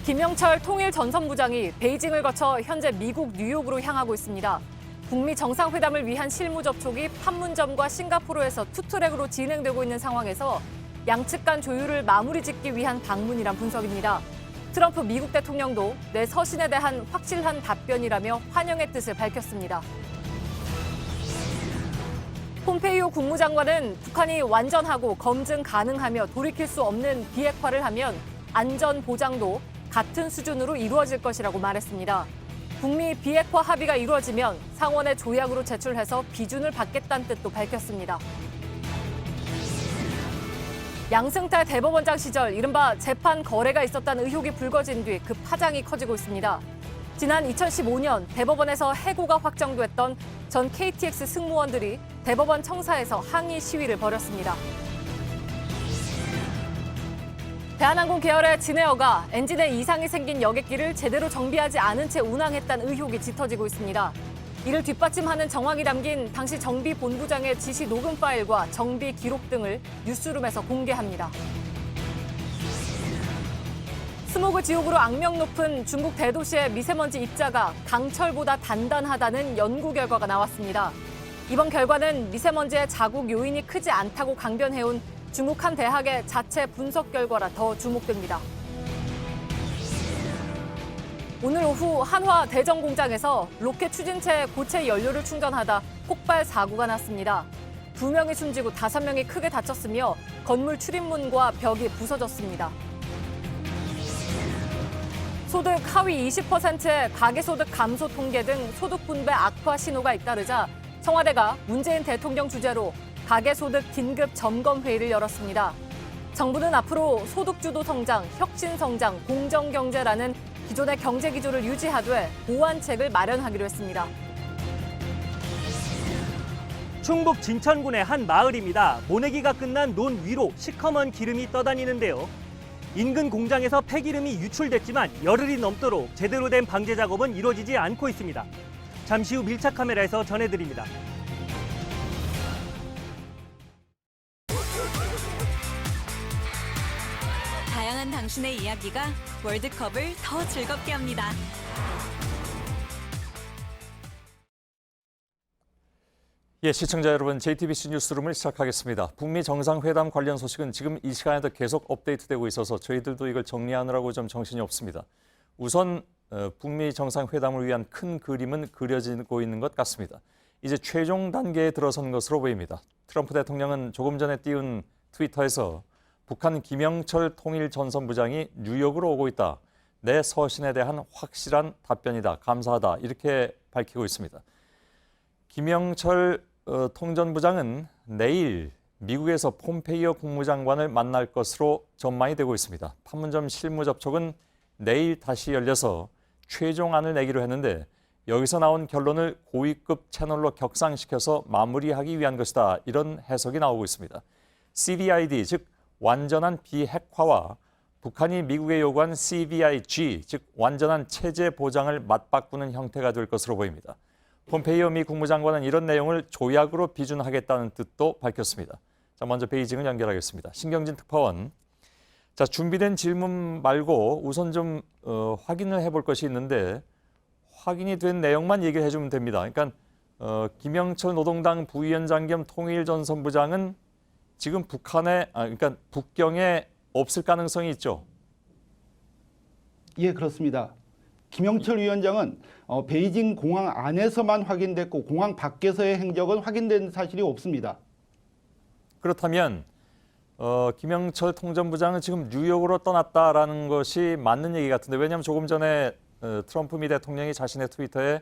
김영철 통일전선부장이 베이징을 거쳐 현재 미국 뉴욕으로 향하고 있습니다. 북미 정상회담을 위한 실무 접촉이 판문점과 싱가포르에서 투트랙으로 진행되고 있는 상황에서 양측 간 조율을 마무리 짓기 위한 방문이란 분석입니다. 트럼프 미국 대통령도 내 서신에 대한 확실한 답변이라며 환영의 뜻을 밝혔습니다. 폼페이오 국무장관은 북한이 완전하고 검증 가능하며 돌이킬 수 없는 비핵화를 하면 안전 보장도 같은 수준으로 이루어질 것이라고 말했습니다. 북미 비핵화 합의가 이루어지면 상원의 조약으로 제출해서 비준을 받겠다는 뜻도 밝혔습니다. 양승태 대법원장 시절 이른바 재판 거래가 있었다는 의혹이 불거진 뒤 그 파장이 커지고 있습니다. 지난 2015년 대법원에서 해고가 확정됐던 전 KTX 승무원들이 대법원 청사에서 항의 시위를 벌였습니다. 대한항공 계열의 진에어가 엔진에 이상이 생긴 여객기를 제대로 정비하지 않은 채 운항했다는 의혹이 짙어지고 있습니다. 이를 뒷받침하는 정황이 담긴 당시 정비 본부장의 지시 녹음 파일과 정비 기록 등을 뉴스룸에서 공개합니다. 스모그 지옥으로 악명 높은 중국 대도시의 미세먼지 입자가 강철보다 단단하다는 연구 결과가 나왔습니다. 이번 결과는 미세먼지의 자국 요인이 크지 않다고 강변해온 중국 한 대학의 자체 분석 결과라 더 주목됩니다. 오늘 오후 한화 대전 공장에서 로켓 추진체 고체 연료를 충전하다 폭발 사고가 났습니다. 2명이 숨지고 5명이 크게 다쳤으며 건물 출입문과 벽이 부서졌습니다. 소득 하위 20%의 가계소득 감소 통계 등 소득 분배 악화 신호가 잇따르자 청와대가 문재인 대통령 주재로 가계소득 긴급 점검 회의를 열었습니다. 정부는 앞으로 소득주도 성장, 혁신 성장, 공정경제라는 기존의 경제 기조를 유지하되 보완책을 마련하기로 했습니다. 충북 진천군의 한 마을입니다. 모내기가 끝난 논 위로 시커먼 기름이 떠다니는데요. 인근 공장에서 폐기름이 유출됐지만 열흘이 넘도록 제대로 된 방제 작업은 이루어지지 않고 있습니다. 잠시 후 밀착 카메라에서 전해드립니다. 다양한 당신의 이야기가 월드컵을 더 즐겁게 합니다. 예, 시청자 여러분, JTBC 뉴스룸을 시작하겠습니다. 북미 정상회담 관련 소식은 지금 이 시간에도 계속 업데이트되고 있어서 저희들도 이걸 정리하느라고 좀 정신이 없습니다. 우선 북미 정상회담을 위한 큰 그림은 그려지고 있는 것 같습니다. 이제 최종 단계에 들어선 것으로 보입니다. 트럼프 대통령은 조금 전에 띄운 트위터에서 북한 김영철 통일전선부장이 뉴욕으로 오고 있다. 내 서신에 대한 확실한 답변이다. 감사하다. 이렇게 밝히고 있습니다. 김영철 통전부장은 내일 미국에서 폼페이오 국무장관을 만날 것으로 전망이 되고 있습니다. 판문점 실무 접촉은 내일 다시 열려서 최종안을 내기로 했는데 여기서 나온 결론을 고위급 채널로 격상시켜서 마무리하기 위한 것이다. 이런 해석이 나오고 있습니다. CVID, 즉 완전한 비핵화와 북한이 미국에 요구한 CVIG, 즉 완전한 체제 보장을 맞바꾸는 형태가 될 것으로 보입니다. 폼페이오 미 국무장관은 이런 내용을 조약으로 비준하겠다는 뜻도 밝혔습니다. 자, 먼저 베이징을 연결하겠습니다. 신경진 특파원. 자, 준비된 질문 말고 우선 좀 확인을 해볼 것이 있는데 확인이 된 내용만 얘기를 해주면 됩니다. 그러니까 김영철 노동당 부위원장 겸 통일전선부장은 지금 그러니까 북경에 없을 가능성이 있죠? 예, 그렇습니다. 김영철 위원장은 베이징 공항 안에서만 확인됐고 공항 밖에서의 행적은 확인된 사실이 없습니다. 그렇다면 김영철 통전부장은 지금 뉴욕으로 떠났다라는 것이 맞는 얘기 같은데, 왜냐하면 조금 전에 트럼프 미 대통령이 자신의 트위터에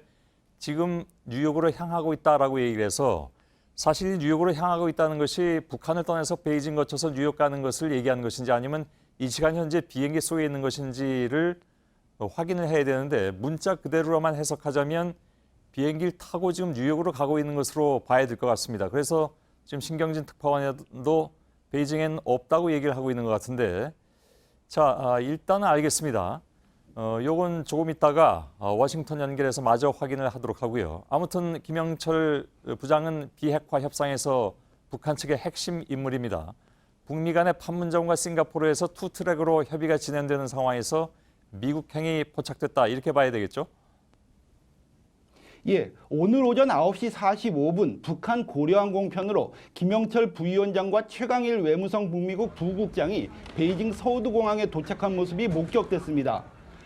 지금 뉴욕으로 향하고 있다라고 얘기를 해서 사실 뉴욕으로 향하고 있다는 것이 북한을 떠나서 베이징 거쳐서 뉴욕 가는 것을 얘기하는 것인지 아니면 이 시간 현재 비행기 속에 있는 것인지를 확인을 해야 되는데, 문자 그대로만 해석하자면 비행기를 타고 지금 뉴욕으로 가고 있는 것으로 봐야 될 것 같습니다. 그래서 지금 신경진 특파원도 베이징엔 없다고 얘기를 하고 있는 것 같은데, 자, 일단은 알겠습니다. 요건 조금 있다가 워싱턴 연결해서 마저 확인을 하도록 하고요. 아무튼 김영철 부장은 비핵화 협상에서 북한 측의 핵심 인물입니다. 북미 간의 판문점과 싱가포르에서 투트랙으로 협의가 진행되는 상황에서 미국행이 포착됐다 이렇게 봐야 되겠죠? 예, 오늘 오전 9시 45분 북한 고려항공편으로 김영철 부위원장과 최강일 외무성 북미국 부국장이 베이징 서우드공항에 도착한 모습이 목격됐습니다.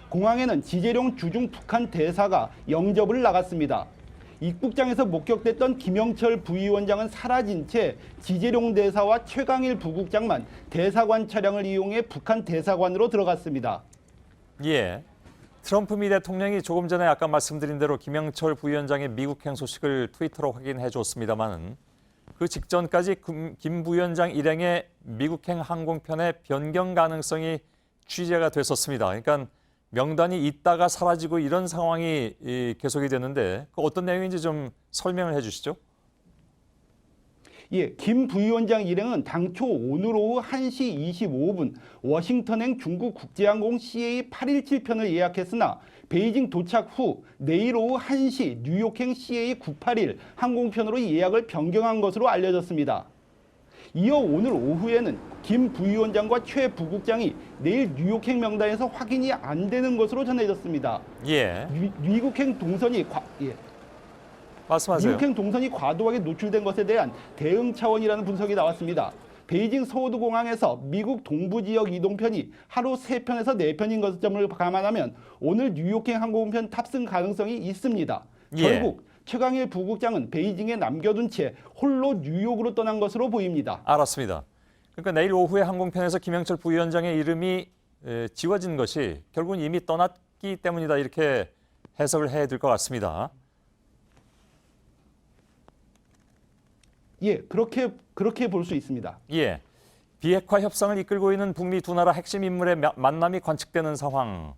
공항에는 지재룡 주중 북한 대사가 영접을 나갔습니다. 입국장에서 목격됐던 김영철 부위원장은 사라진 채 지재룡 대사와 최강일 부국장만 대사관 차량을 이용해 북한 대사관으로 들어갔습니다. 예. 트럼프 미 대통령이 조금 전에 아까 말씀드린 대로 김영철 부위원장의 미국행 소식을 트위터로 확인해 줬습니다만 그 직전까지 김 부위원장 일행의 미국행 항공편의 변경 가능성이 취재가 됐었습니다. 그러니까 명단이 있다가 사라지고 이런 상황이 계속이 됐는데 그 어떤 내용인지 좀 설명을 해 주시죠. 예, 김 부위원장 일행은 당초 오늘 오후 1시 25분 워싱턴행 중국 국제항공 CA817편을 예약했으나 베이징 도착 후 내일 오후 1시 뉴욕행 CA981 항공편으로 예약을 변경한 것으로 알려졌습니다. 이어 오늘 오후에는 김 부위원장과 최 부국장이 내일 뉴욕행 명단에서 확인이 안 되는 것으로 전해졌습니다. 예. 미국행 동선이 말씀하세요. 미국행 동선이 과도하게 노출된 것에 대한 대응 차원이라는 분석이 나왔습니다. 베이징 서우드공항에서 미국 동부 지역 이동편이 하루 3편에서 4편인 것점을 감안하면 오늘 뉴욕행 항공편 탑승 가능성이 있습니다. 예. 결국 최강일 부국장은 베이징에 남겨둔 채 홀로 뉴욕으로 떠난 것으로 보입니다. 알았습니다. 그러니까 내일 오후에 항공편에서 김영철 부위원장의 이름이 지워진 것이 결국은 이미 떠났기 때문이다 이렇게 해석을 해야 될 것 같습니다. 예, 그렇게 볼 수 있습니다. 예, 비핵화 협상을 이끌고 있는 북미 두 나라 핵심 인물의 만남이 관측되는 상황.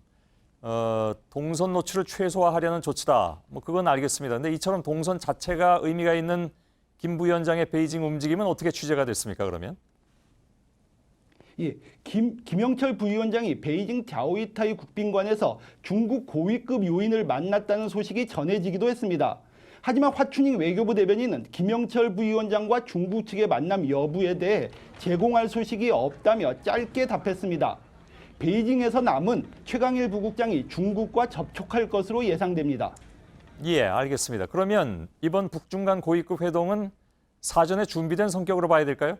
동선 노출을 최소화하려는 조치다. 뭐 그건 알겠습니다. 근데 이처럼 동선 자체가 의미가 있는 김 부위원장의 베이징 움직임은 어떻게 취재가 됐습니까? 그러면? 예, 김영철 부위원장이 베이징 자오이타이 국빈관에서 중국 고위급 요인을 만났다는 소식이 전해지기도 했습니다. 하지만 화춘익 외교부 대변인은 김영철 부위원장과 중국 측의 만남 여부에 대해 제공할 소식이 없다며 짧게 답했습니다. 베이징에서 남은 최강일 부국장이 중국과 접촉할 것으로 예상됩니다. 예, 알겠습니다. 그러면 이번 북중 간 고위급 회동은 사전에 준비된 성격으로 봐야 될까요?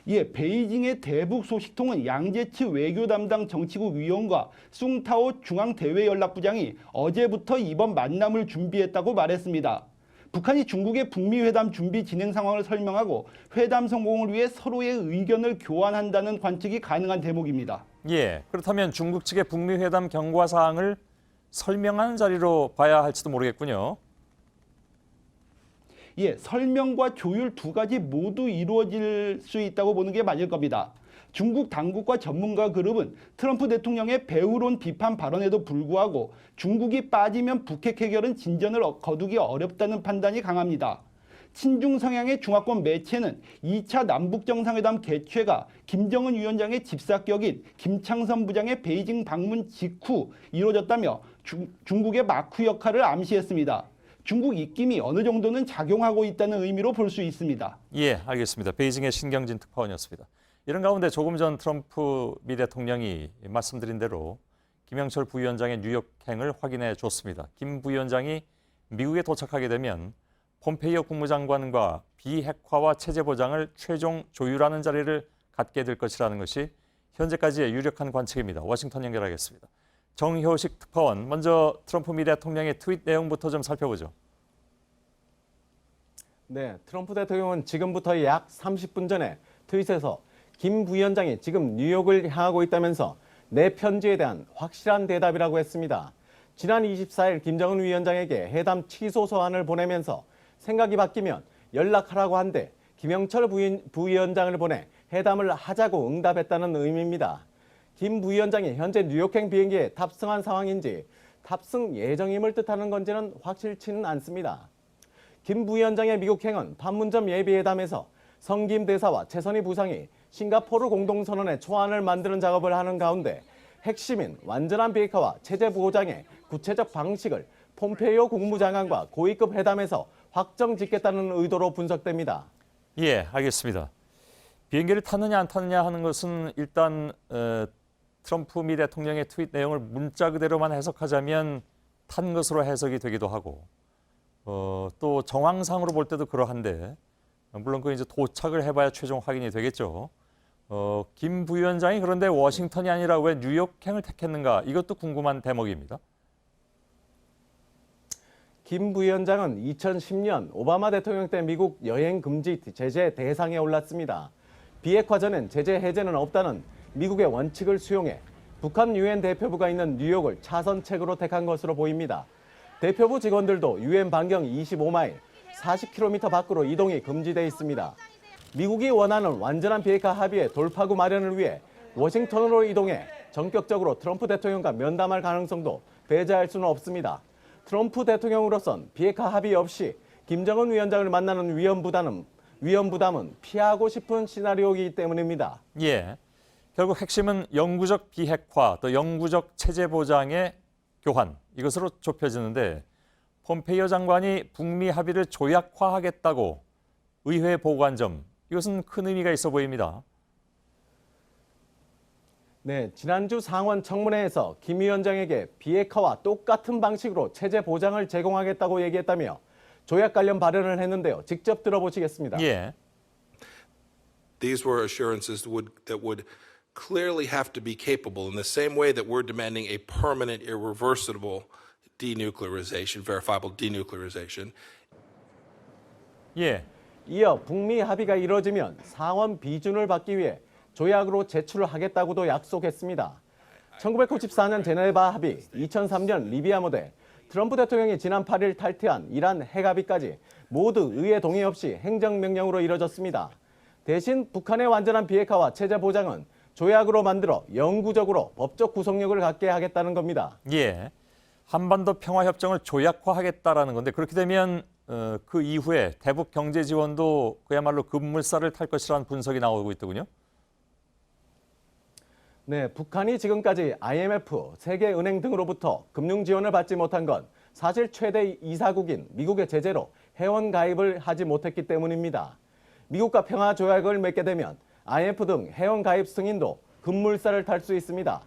예, 베이징의 대북 소식통은 양재츠 외교 담당 정치국 위원과 숭타오 중앙대외연락부장이 어제부터 이번 만남을 준비했다고 말했습니다. 북한이 중국의 북미 회담 준비 진행 상황을 설명하고 회담 성공을 위해 서로의 의견을 교환한다는 관측이 가능한 대목입니다. 예, 그렇다면 중국 측의 북미 회담 경과 사항을 설명하는 자리로 봐야 할지도 모르겠군요. 예, 설명과 조율 두 가지 모두 이루어질 수 있다고 보는 게 맞을 겁니다. 중국 당국과 전문가 그룹은 트럼프 대통령의 배후론 비판 발언에도 불구하고 중국이 빠지면 북핵 해결은 진전을 거두기 어렵다는 판단이 강합니다. 친중 성향의 중화권 매체는 2차 남북정상회담 개최가 김정은 위원장의 집사격인 김창선 부장의 베이징 방문 직후 이루어졌다며 중국의 마크 역할을 암시했습니다. 중국 입김이 어느 정도는 작용하고 있다는 의미로 볼 수 있습니다. 예, 알겠습니다. 베이징의 신경진 특파원이었습니다. 이런 가운데 조금 전 트럼프 미 대통령이 말씀드린 대로 김영철 부위원장의 뉴욕행을 확인해 줬습니다. 김 부위원장이 미국에 도착하게 되면 폼페이오 국무장관과 비핵화와 체제 보장을 최종 조율하는 자리를 갖게 될 것이라는 것이 현재까지의 유력한 관측입니다. 워싱턴 연결하겠습니다. 정효식 특파원, 먼저 트럼프 미 대통령의 트윗 내용부터 좀 살펴보죠. 네, 트럼프 대통령은 지금부터 약 30분 전에 트윗에서 김 부위원장이 지금 뉴욕을 향하고 있다면서 내 편지에 대한 확실한 대답이라고 했습니다. 지난 24일 김정은 위원장에게 회담 취소 서한을 보내면서 생각이 바뀌면 연락하라고 한데 김영철 부위원장을 보내 회담을 하자고 응답했다는 의미입니다. 김 부위원장이 현재 뉴욕행 비행기에 탑승한 상황인지 탑승 예정임을 뜻하는 건지는 확실치는 않습니다. 김 부위원장의 미국행은 판문점 예비회담에서 성김 대사와 최선희 부상이 싱가포르 공동선언의 초안을 만드는 작업을 하는 가운데 핵심인 완전한 비핵화와 체제 보장의 구체적 방식을 폼페이오 국무장관과 고위급 회담에서 확정 짓겠다는 의도로 분석됩니다. 예, 알겠습니다. 비행기를 탔느냐 안 탔느냐 하는 것은 일단 트럼프 미 대통령의 트윗 내용을 문자 그대로만 해석하자면 탄 것으로 해석이 되기도 하고 또 정황상으로 볼 때도 그러한데 물론 그 이제 도착을 해봐야 최종 확인이 되겠죠. 김 부위원장이 그런데 워싱턴이 아니라 왜 뉴욕행을 택했는가 이것도 궁금한 대목입니다. 김 부위원장은 2010년 오바마 대통령 때 미국 여행 금지 제재 대상에 올랐습니다. 비핵화 전엔 제재 해제는 없다는 미국의 원칙을 수용해 북한 유엔 대표부가 있는 뉴욕을 차선책으로 택한 것으로 보입니다. 대표부 직원들도 유엔 반경 25마일, 40km 밖으로 이동이 금지돼 있습니다. 미국이 원하는 완전한 비핵화 합의의 돌파구 마련을 위해 워싱턴으로 이동해 전격적으로 트럼프 대통령과 면담할 가능성도 배제할 수는 없습니다. 트럼프 대통령으로선 비핵화 합의 없이 김정은 위원장을 만나는 위험 부담은 피하고 싶은 시나리오이기 때문입니다. 예, 결국 핵심은 영구적 비핵화 또 영구적 체제 보장의 교환 이것으로 좁혀지는데 폼페이오 장관이 북미 합의를 조약화하겠다고 의회에 보고한 점 이것은 큰 의미가 있어 보입니다. 네, 지난주 상원 청문회에서 김 위원장에게 비핵화와 똑같은 방식으로 체제 보장을 제공하겠다고 얘기했다며 조약 관련 발언을 했는데요. 직접 들어보시겠습니다. 예. These were assurances that would clearly have to be capable in the same way that we're demanding a permanent, irreversible denuclearization, verifiable denuclearization. 예. 이어 북미 합의가 이뤄지면 상원 비준을 받기 위해 조약으로 제출을 하겠다고도 약속했습니다. 1994년 제네바 합의, 2003년 리비아 모델, 트럼프 대통령이 지난 8일 탈퇴한 이란 핵합의까지 모두 의회 동의 없이 행정명령으로 이뤄졌습니다. 대신 북한의 완전한 비핵화와 체제 보장은 조약으로 만들어 영구적으로 법적 구속력을 갖게 하겠다는 겁니다. 예. 한반도 평화협정을 조약화하겠다라는 건데 그렇게 되면 그 이후에 대북 경제 지원도 그야말로 급물살을 탈 것이라는 분석이 나오고 있더군요. 네, 북한이 지금까지 IMF, 세계은행 등으로부터 금융 지원을 받지 못한 건 사실 최대 이사국인 미국의 제재로 회원 가입을 하지 못했기 때문입니다. 미국과 평화 조약을 맺게 되면 IMF 등 회원 가입 승인도 급물살을 탈 수 있습니다.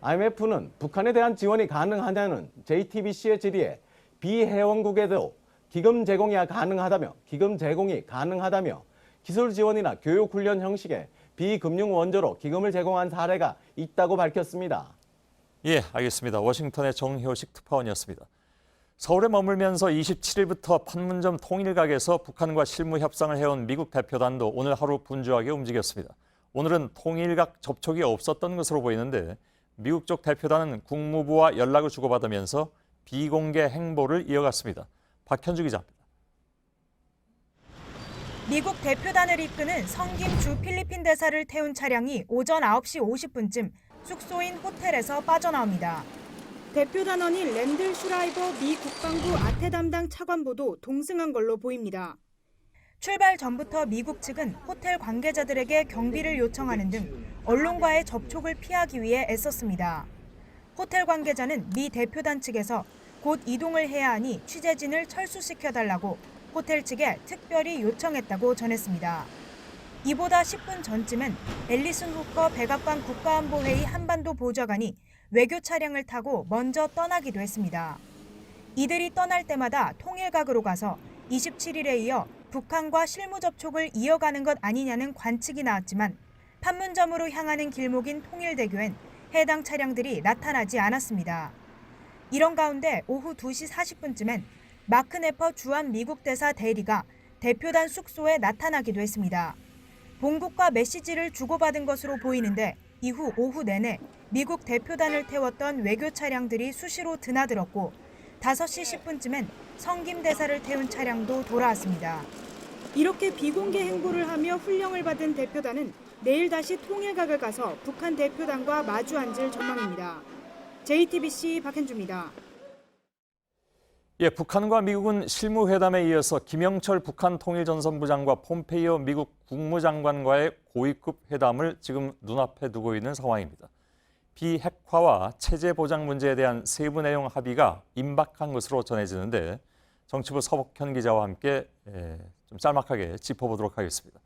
IMF는 북한에 대한 지원이 가능하냐는 JTBC의 질의에 비회원국에도 기금 제공이 가능하다며 기술 지원이나 교육 훈련 형식의 비금융 원조로 기금을 제공한 사례가 있다고 밝혔습니다. 예, 알겠습니다. 워싱턴의 정효식 특파원이었습니다. 서울에 머물면서 27일부터 판문점 통일각에서 북한과 실무 협상을 해온 미국 대표단도 오늘 하루 분주하게 움직였습니다. 오늘은 통일각 접촉이 없었던 것으로 보이는데 미국 쪽 대표단은 국무부와 연락을 주고받으면서 비공개 행보를 이어갔습니다. 박현주 기자입니다. 미국 대표단을 이끄는 성김 주 필리핀 대사를 태운 차량이 오전 9시 50분쯤 숙소인 호텔에서 빠져나옵니다. 대표단원인 랜들 슈라이버 미 국방부 아태 담당 차관보도 동승한 걸로 보입니다. 출발 전부터 미국 측은 호텔 관계자들에게 경비를 요청하는 등 언론과의 접촉을 피하기 위해 애썼습니다. 호텔 관계자는 미 대표단 측에서 곧 이동을 해야 하니 취재진을 철수시켜달라고 호텔 측에 특별히 요청했다고 전했습니다. 이보다 10분 전쯤엔 앨리슨 후커 백악관 국가안보회의 한반도 보좌관이 외교 차량을 타고 먼저 떠나기도 했습니다. 이들이 떠날 때마다 통일각으로 가서 27일에 이어 북한과 실무 접촉을 이어가는 것 아니냐는 관측이 나왔지만 판문점으로 향하는 길목인 통일대교엔 해당 차량들이 나타나지 않았습니다. 이런 가운데 오후 2시 40분쯤엔 마크 네퍼 주한 미국 대사 대리가 대표단 숙소에 나타나기도 했습니다. 봉국과 메시지를 주고받은 것으로 보이는데 이후 오후 내내 미국 대표단을 태웠던 외교 차량들이 수시로 드나들었고 5시 10분쯤엔 성김 대사를 태운 차량도 돌아왔습니다. 이렇게 비공개 행보를 하며 훈령을 받은 대표단은 내일 다시 통일각을 가서 북한 대표단과 마주 앉을 전망입니다. JTBC 박현주입니다. 예, 북한과 미국은 실무회담에 이어서 김영철 북한 통일전선부 장과 폼페이오 미국 국무장관과의 고위급 회담을 지금 눈앞에 두고 있는 상황입니다. 비핵화와 체제 보장 문제에 대한 세부 내용 합의가 임박한 것으로 전해지는데 정치부 서복현 기자와 함께 좀 짤막하게 짚어보도록 하겠습니다.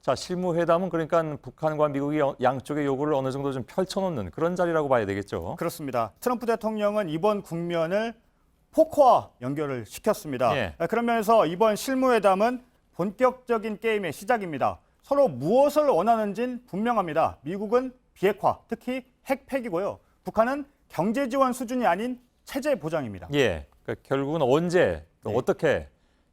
자, 실무회담은 그러니까 북한과 미국이 양쪽의 요구를 어느 정도 좀 펼쳐놓는 그런 자리라고 봐야 되겠죠. 그렇습니다. 트럼프 대통령은 이번 국면을 포커와 연결을 시켰습니다. 예. 그런 면에서 이번 실무회담은 본격적인 게임의 시작입니다. 서로 무엇을 원하는지는 분명합니다. 미국은 비핵화, 특히 핵 폐기고요. 북한은 경제 지원 수준이 아닌 체제 보장입니다. 예, 그러니까 결국은 언제, 또 네. 어떻게,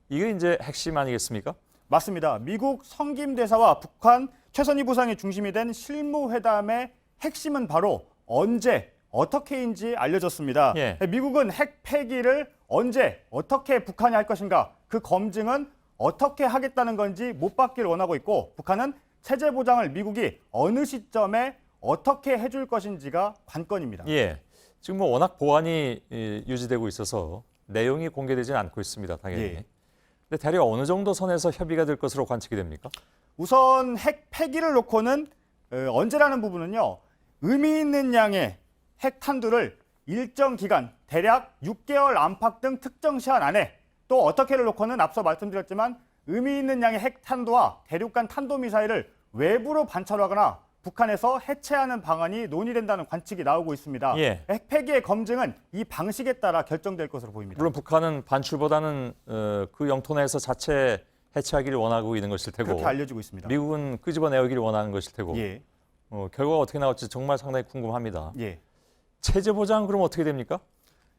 이게 이제 핵심 아니겠습니까? 맞습니다. 미국 성김 대사와 북한 최선희 부상이 중심이 된 실무회담의 핵심은 바로 언제, 어떻게인지 알려졌습니다. 예. 미국은 핵 폐기를 언제, 어떻게 북한이 할 것인가, 그 검증은 어떻게 하겠다는 건지 못 받기를 원하고 있고, 북한은 체제 보장을 미국이 어느 시점에 어떻게 해줄 것인지가 관건입니다. 예, 지금 뭐 워낙 보안이 유지되고 있어서 내용이 공개되지는 않고 있습니다, 당연히. 예. 근데 대략 어느 정도 선에서 협의가 될 것으로 관측이 됩니까? 우선 핵 폐기를 놓고는 언제라는 부분은요, 의미 있는 양의 핵 탄두를 일정 기간, 대략 6개월 안팎 등 특정 시한 안에, 또 어떻게를 놓고는 앞서 말씀드렸지만 의미 있는 양의 핵 탄두와 대륙간 탄도미사일을 외부로 반차하거나 북한에서 해체하는 방안이 논의된다는 관측이 나오고 있습니다. 예. 핵 폐기의 검증은 이 방식에 따라 결정될 것으로 보입니다. 물론 북한은 반출보다는 그 영토 내에서 자체 해체하기를 원하고 있는 것일 테고, 그렇게 알려지고 있습니다. 미국은 끄집어내기를 원하는 것일 테고, 예, 결과가 어떻게 나올지 정말 상당히 궁금합니다. 예. 체제 보장 그럼 어떻게 됩니까?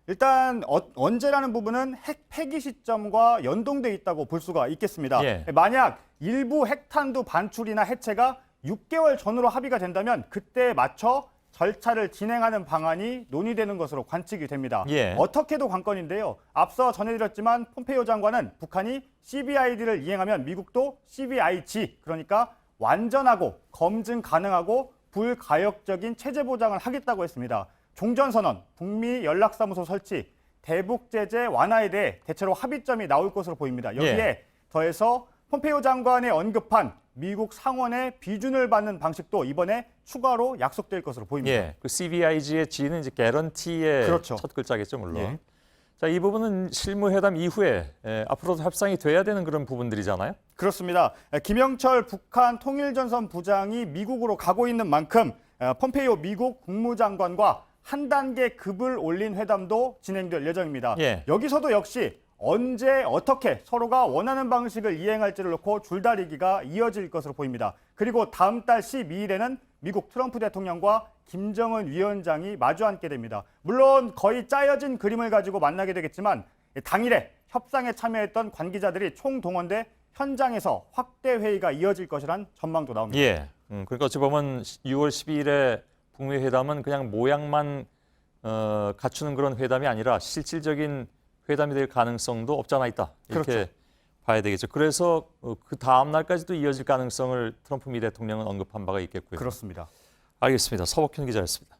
일단 언제라는 부분은 핵 폐기 시점과 연동돼 있다고 볼 수가 있겠습니다. 예. 만약 일부 핵탄두 반출이나 해체가 6개월 전으로 합의가 된다면 그때에 맞춰 절차를 진행하는 방안이 논의되는 것으로 관측이 됩니다. 예. 어떻게도 관건인데요. 앞서 전해드렸지만 폼페이오 장관은 북한이 CBID를 이행하면 미국도 CBIG, 그러니까 완전하고 검증 가능하고 불가역적인 체제 보장을 하겠다고 했습니다. 종전선언, 북미 연락사무소 설치, 대북 제재 완화에 대해 대체로 합의점이 나올 것으로 보입니다. 여기에 예. 더해서 폼페이오 장관이 언급한 미국 상원의 비준을 받는 방식도 이번에 추가로 약속될 것으로 보입니다. 예, 그 CBIG의 G는 이제 개런티의 그렇죠. 첫 글자겠죠, 물론. 예. 자, 이 부분은 실무회담 이후에 앞으로도 협상이 돼야 되는 그런 부분들이잖아요. 그렇습니다. 김영철 북한 통일전선 부장이 미국으로 가고 있는 만큼 폼페이오 미국 국무장관과 한 단계 급을 올린 회담도 진행될 예정입니다. 예. 여기서도 역시 언제 어떻게 서로가 원하는 방식을 이행할지를 놓고 줄다리기가 이어질 것으로 보입니다. 그리고 다음 달 12일에는 미국 트럼프 대통령과 김정은 위원장이 마주 앉게 됩니다. 물론 거의 짜여진 그림을 가지고 만나게 되겠지만 당일에 협상에 참여했던 관계자들이 총동원돼 현장에서 확대 회의가 이어질 것이란 전망도 나옵니다. 예. 그러니까 어찌 보면 6월 12일에 북미 회담은 그냥 모양만 갖추는 그런 회담이 아니라 실질적인 회담이 될 가능성도 없지 않아 있다. 이렇게 그렇죠. 봐야 되겠죠. 그래서 그 다음 날까지도 이어질 가능성을 트럼프 미 대통령은 언급한 바가 있겠고요. 그렇습니다. 알겠습니다. 서복현 기자였습니다.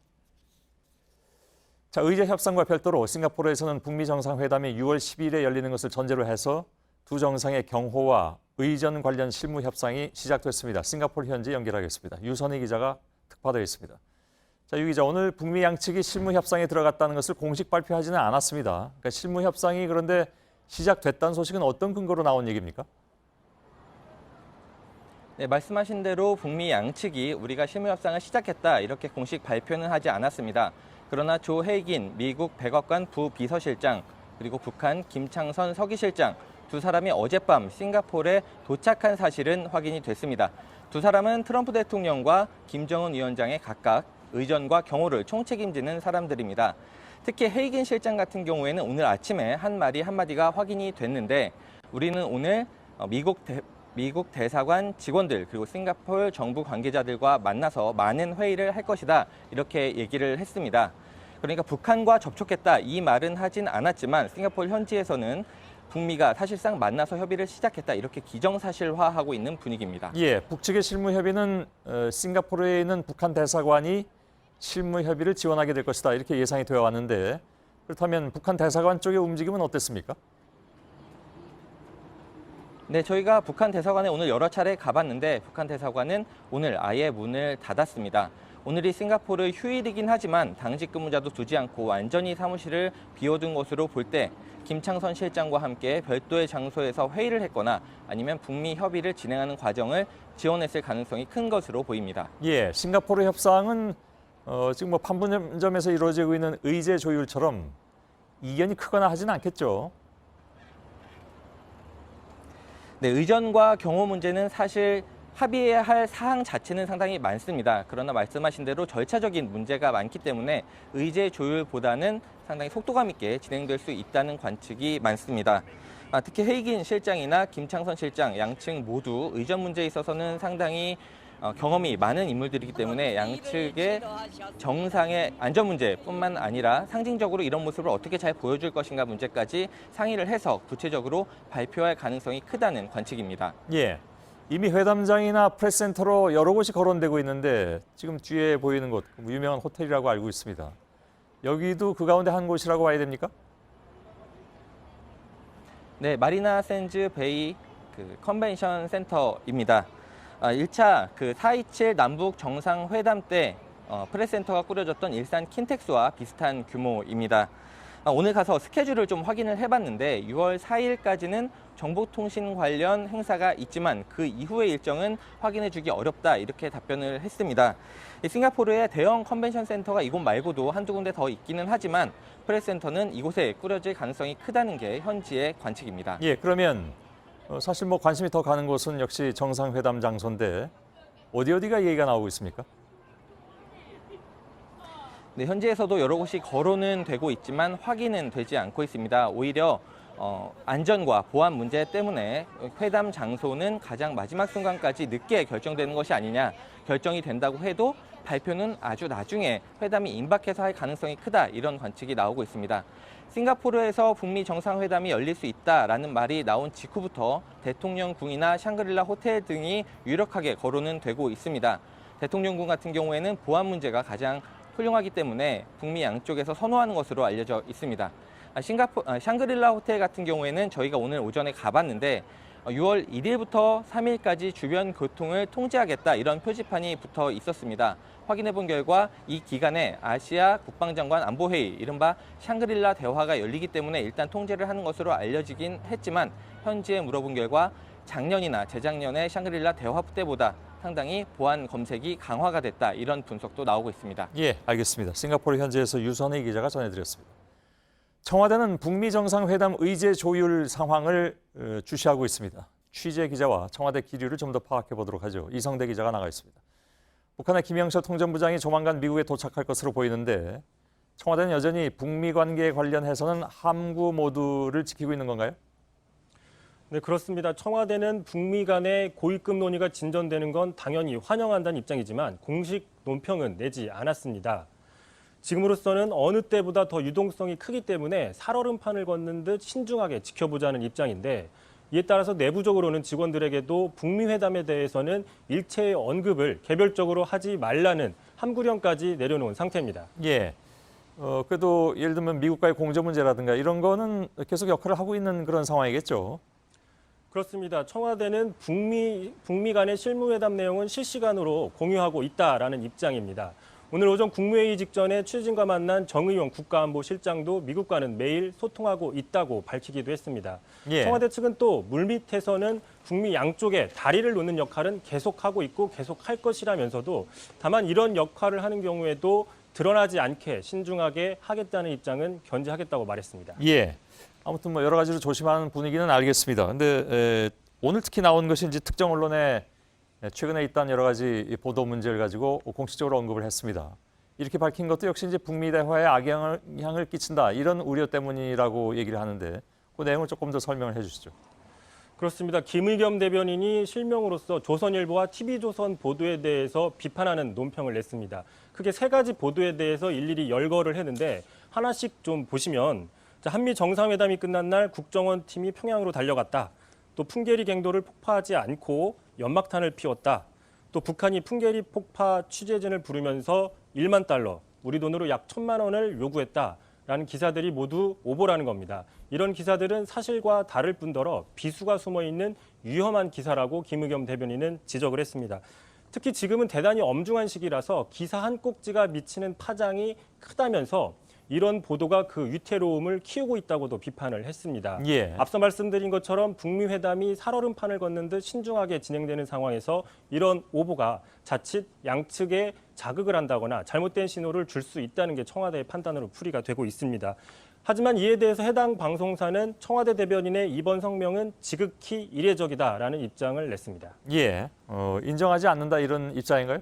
자, 의제 협상과 별도로 싱가포르에서는 북미 정상회담이 6월 10일에 열리는 것을 전제로 해서 두 정상의 경호와 의전 관련 실무 협상이 시작됐습니다. 싱가포르 현지 연결하겠습니다. 유선희 기자가 특파되어 있습니다. 자, 유 기자, 오늘 북미 양측이 실무 협상에 들어갔다는 것을 공식 발표하지는 않았습니다. 그러니까 실무 협상이 그런데 시작됐다는 소식은 어떤 근거로 나온 얘기입니까? 네, 말씀하신 대로 북미 양측이 우리가 실무 협상을 시작했다 이렇게 공식 발표는 하지 않았습니다. 그러나 조 헤이긴 미국 백악관 부비서실장 그리고 북한 김창선 서기실장 두 사람이 어젯밤 싱가포르에 도착한 사실은 확인이 됐습니다. 두 사람은 트럼프 대통령과 김정은 위원장의 각각 의전과 경호를 총책임지는 사람들입니다. 특히 헤이긴 실장 같은 경우에는 오늘 아침에 한 말이 한마디가 확인이 됐는데 우리는 오늘 미국 대사관 직원들 그리고 싱가포르 정부 관계자들과 만나서 많은 회의를 할 것이다 이렇게 얘기를 했습니다. 그러니까 북한과 접촉했다 이 말은 하진 않았지만 싱가포르 현지에서는 북미가 사실상 만나서 협의를 시작했다 이렇게 기정사실화하고 있는 분위기입니다. 예, 북측의 실무 협의는 싱가포르에 있는 북한 대사관이 실무 협의를 지원하게 될 것이다 이렇게 예상이 되어 왔는데 그렇다면 북한 대사관 쪽의 움직임은 어땠습니까? 네, 저희가 북한 대사관에 오늘 여러 차례 가봤는데 북한 대사관은 오늘 아예 문을 닫았습니다. 오늘이 싱가포르 휴일이긴 하지만 당직 근무자도 두지 않고 완전히 사무실을 비워둔 것으로 볼 때 김창선 실장과 함께 별도의 장소에서 회의를 했거나 아니면 북미 협의를 진행하는 과정을 지원했을 가능성이 큰 것으로 보입니다. 예, 싱가포르 협상은 지금 뭐 판문점에서 이루어지고 있는 의제 조율처럼 이견이 크거나 하지는 않겠죠. 네, 의전과 경호 문제는 사실 합의해야 할 사항 자체는 상당히 많습니다. 그러나 말씀하신 대로 절차적인 문제가 많기 때문에 의제 조율보다는 상당히 속도감 있게 진행될 수 있다는 관측이 많습니다. 특히 헤이긴 실장이나 김창선 실장 양측 모두 의전 문제에 있어서는 상당히 경험이 많은 인물들이기 때문에 양측의 정상의 안전 문제뿐만 아니라 상징적으로 이런 모습을 어떻게 잘 보여줄 것인가 문제까지 상의를 해서 구체적으로 발표할 가능성이 크다는 관측입니다. 예, 이미 회담장이나 프레스센터로 여러 곳이 거론되고 있는데 지금 뒤에 보이는 곳, 유명한 호텔이라고 알고 있습니다. 여기도 그 가운데 한 곳이라고 봐야 됩니까? 네, 마리나 샌즈 베이 컨벤션 센터입니다. 1차 4.27 남북 정상회담 때 프레스센터가 꾸려졌던 일산 킨텍스와 비슷한 규모입니다. 오늘 가서 스케줄을 좀 확인을 해봤는데 6월 4일까지는 정보통신 관련 행사가 있지만 그 이후의 일정은 확인해주기 어렵다 이렇게 답변을 했습니다. 싱가포르의 대형 컨벤션 센터가 이곳 말고도 한두 군데 더 있기는 하지만 프레스센터는 이곳에 꾸려질 가능성이 크다는 게 현지의 관측입니다. 예, 그러면 사실 뭐 관심이 더 가는 곳은 역시 정상회담 장소인데 어디가 얘기가 나오고 있습니까? 네, 현지에서도 여러 곳이 거론은 되고 있지만 확인은 되지 않고 있습니다. 오히려 안전과 보안 문제 때문에 회담 장소는 가장 마지막 순간까지 늦게 결정되는 것이 아니냐, 결정이 된다고 해도 발표는 아주 나중에 회담이 임박해서 할 가능성이 크다 이런 관측이 나오고 있습니다. 싱가포르에서 북미 정상회담이 열릴 수 있다라는 말이 나온 직후부터 대통령궁이나 샹그릴라 호텔 등이 유력하게 거론은 되고 있습니다. 대통령궁 같은 경우에는 보안 문제가 가장 훌륭하기 때문에 북미 양쪽에서 선호하는 것으로 알려져 있습니다. 샹그릴라 호텔 같은 경우에는 저희가 오늘 오전에 가봤는데 6월 1일부터 3일까지 주변 교통을 통제하겠다 이런 표지판이 붙어 있었습니다. 확인해 본 결과 이 기간에 아시아 국방장관 안보회의, 이른바 샹그릴라 대화가 열리기 때문에 일단 통제를 하는 것으로 알려지긴 했지만 현지에 물어본 결과 작년이나 재작년에 샹그릴라 대화 때보다 상당히 보안 검색이 강화가 됐다 이런 분석도 나오고 있습니다. 예, 알겠습니다. 싱가포르 현지에서 유선희 기자가 전해드렸습니다. 청와대는 북미 정상회담 의제 조율 상황을 주시하고 있습니다. 취재 기자와 청와대 기류를 좀 더 파악해 보도록 하죠. 이성대 기자가 나가 있습니다. 북한의 김영철 통전부장이 조만간 미국에 도착할 것으로 보이는데 청와대는 여전히 북미 관계에 관련해서는 함구 모드를 지키고 있는 건가요? 네, 그렇습니다. 청와대는 북미 간의 고위급 논의가 진전되는 건 당연히 환영한다는 입장이지만 공식 논평은 내지 않았습니다. 지금으로서는 어느 때보다 더 유동성이 크기 때문에 살얼음판을 걷는 듯 신중하게 지켜보자는 입장인데 이에 따라서 내부적으로는 직원들에게도 북미 회담에 대해서는 일체의 언급을 개별적으로 하지 말라는 함구령까지 내려놓은 상태입니다. 예. 그래도 예를 들면 미국과의 공조 문제라든가 이런 거는 계속 역할을 하고 있는 그런 상황이겠죠. 그렇습니다. 청와대는 북미 간의 실무회담 내용은 실시간으로 공유하고 있다라는 입장입니다. 오늘 오전 국무회의 직전에 취재진과 만난 정의용 국가안보실장도 미국과는 매일 소통하고 있다고 밝히기도 했습니다. 예. 청와대 측은 또 물밑에서는 북미 양쪽에 다리를 놓는 역할은 계속하고 있고 계속할 것이라면서도 다만 이런 역할을 하는 경우에도 드러나지 않게 신중하게 하겠다는 입장은 견지하겠다고 말했습니다. 예. 아무튼 뭐 여러 가지로 조심하는 분위기는 알겠습니다. 근데 오늘 특히 나온 것이 이제 특정 언론에 최근에 있던 여러 가지 보도 문제를 가지고 공식적으로 언급을 했습니다. 이렇게 밝힌 것도 역시 이제 북미 대화에 악영향을 끼친다 이런 우려 때문이라고 얘기를 하는데 그 내용을 조금 더 설명을 해주시죠. 그렇습니다. 김의겸 대변인이 실명으로서 조선일보와 TV조선 보도에 대해서 비판하는 논평을 냈습니다. 크게 세 가지 보도에 대해서 일일이 열거를 했는데 하나씩 좀 보시면 한미 정상회담이 끝난 날 국정원 팀이 평양으로 달려갔다. 또 풍계리 갱도를 폭파하지 않고 연막탄을 피웠다. 또 북한이 풍계리 폭파 취재진을 부르면서 1만 달러, 우리 돈으로 약 1,000만 원을 요구했다라는 기사들이 모두 오보라는 겁니다. 이런 기사들은 사실과 다를 뿐더러 비수가 숨어 있는 위험한 기사라고 김의겸 대변인은 지적을 했습니다. 특히 지금은 대단히 엄중한 시기라서 기사 한 꼭지가 미치는 파장이 크다면서 이런 보도가 그 위태로움을 키우고 있다고도 비판을 했습니다. 예. 앞서 말씀드린 것처럼 북미 회담이 살얼음판을 걷는 듯 신중하게 진행되는 상황에서 이런 오보가 자칫 양측에 자극을 한다거나 잘못된 신호를 줄 수 있다는 게 청와대의 판단으로 풀이가 되고 있습니다. 하지만 이에 대해서 해당 방송사는 청와대 대변인의 이번 성명은 지극히 이례적이다라는 입장을 냈습니다. 예, 인정하지 않는다 이런 입장인가요?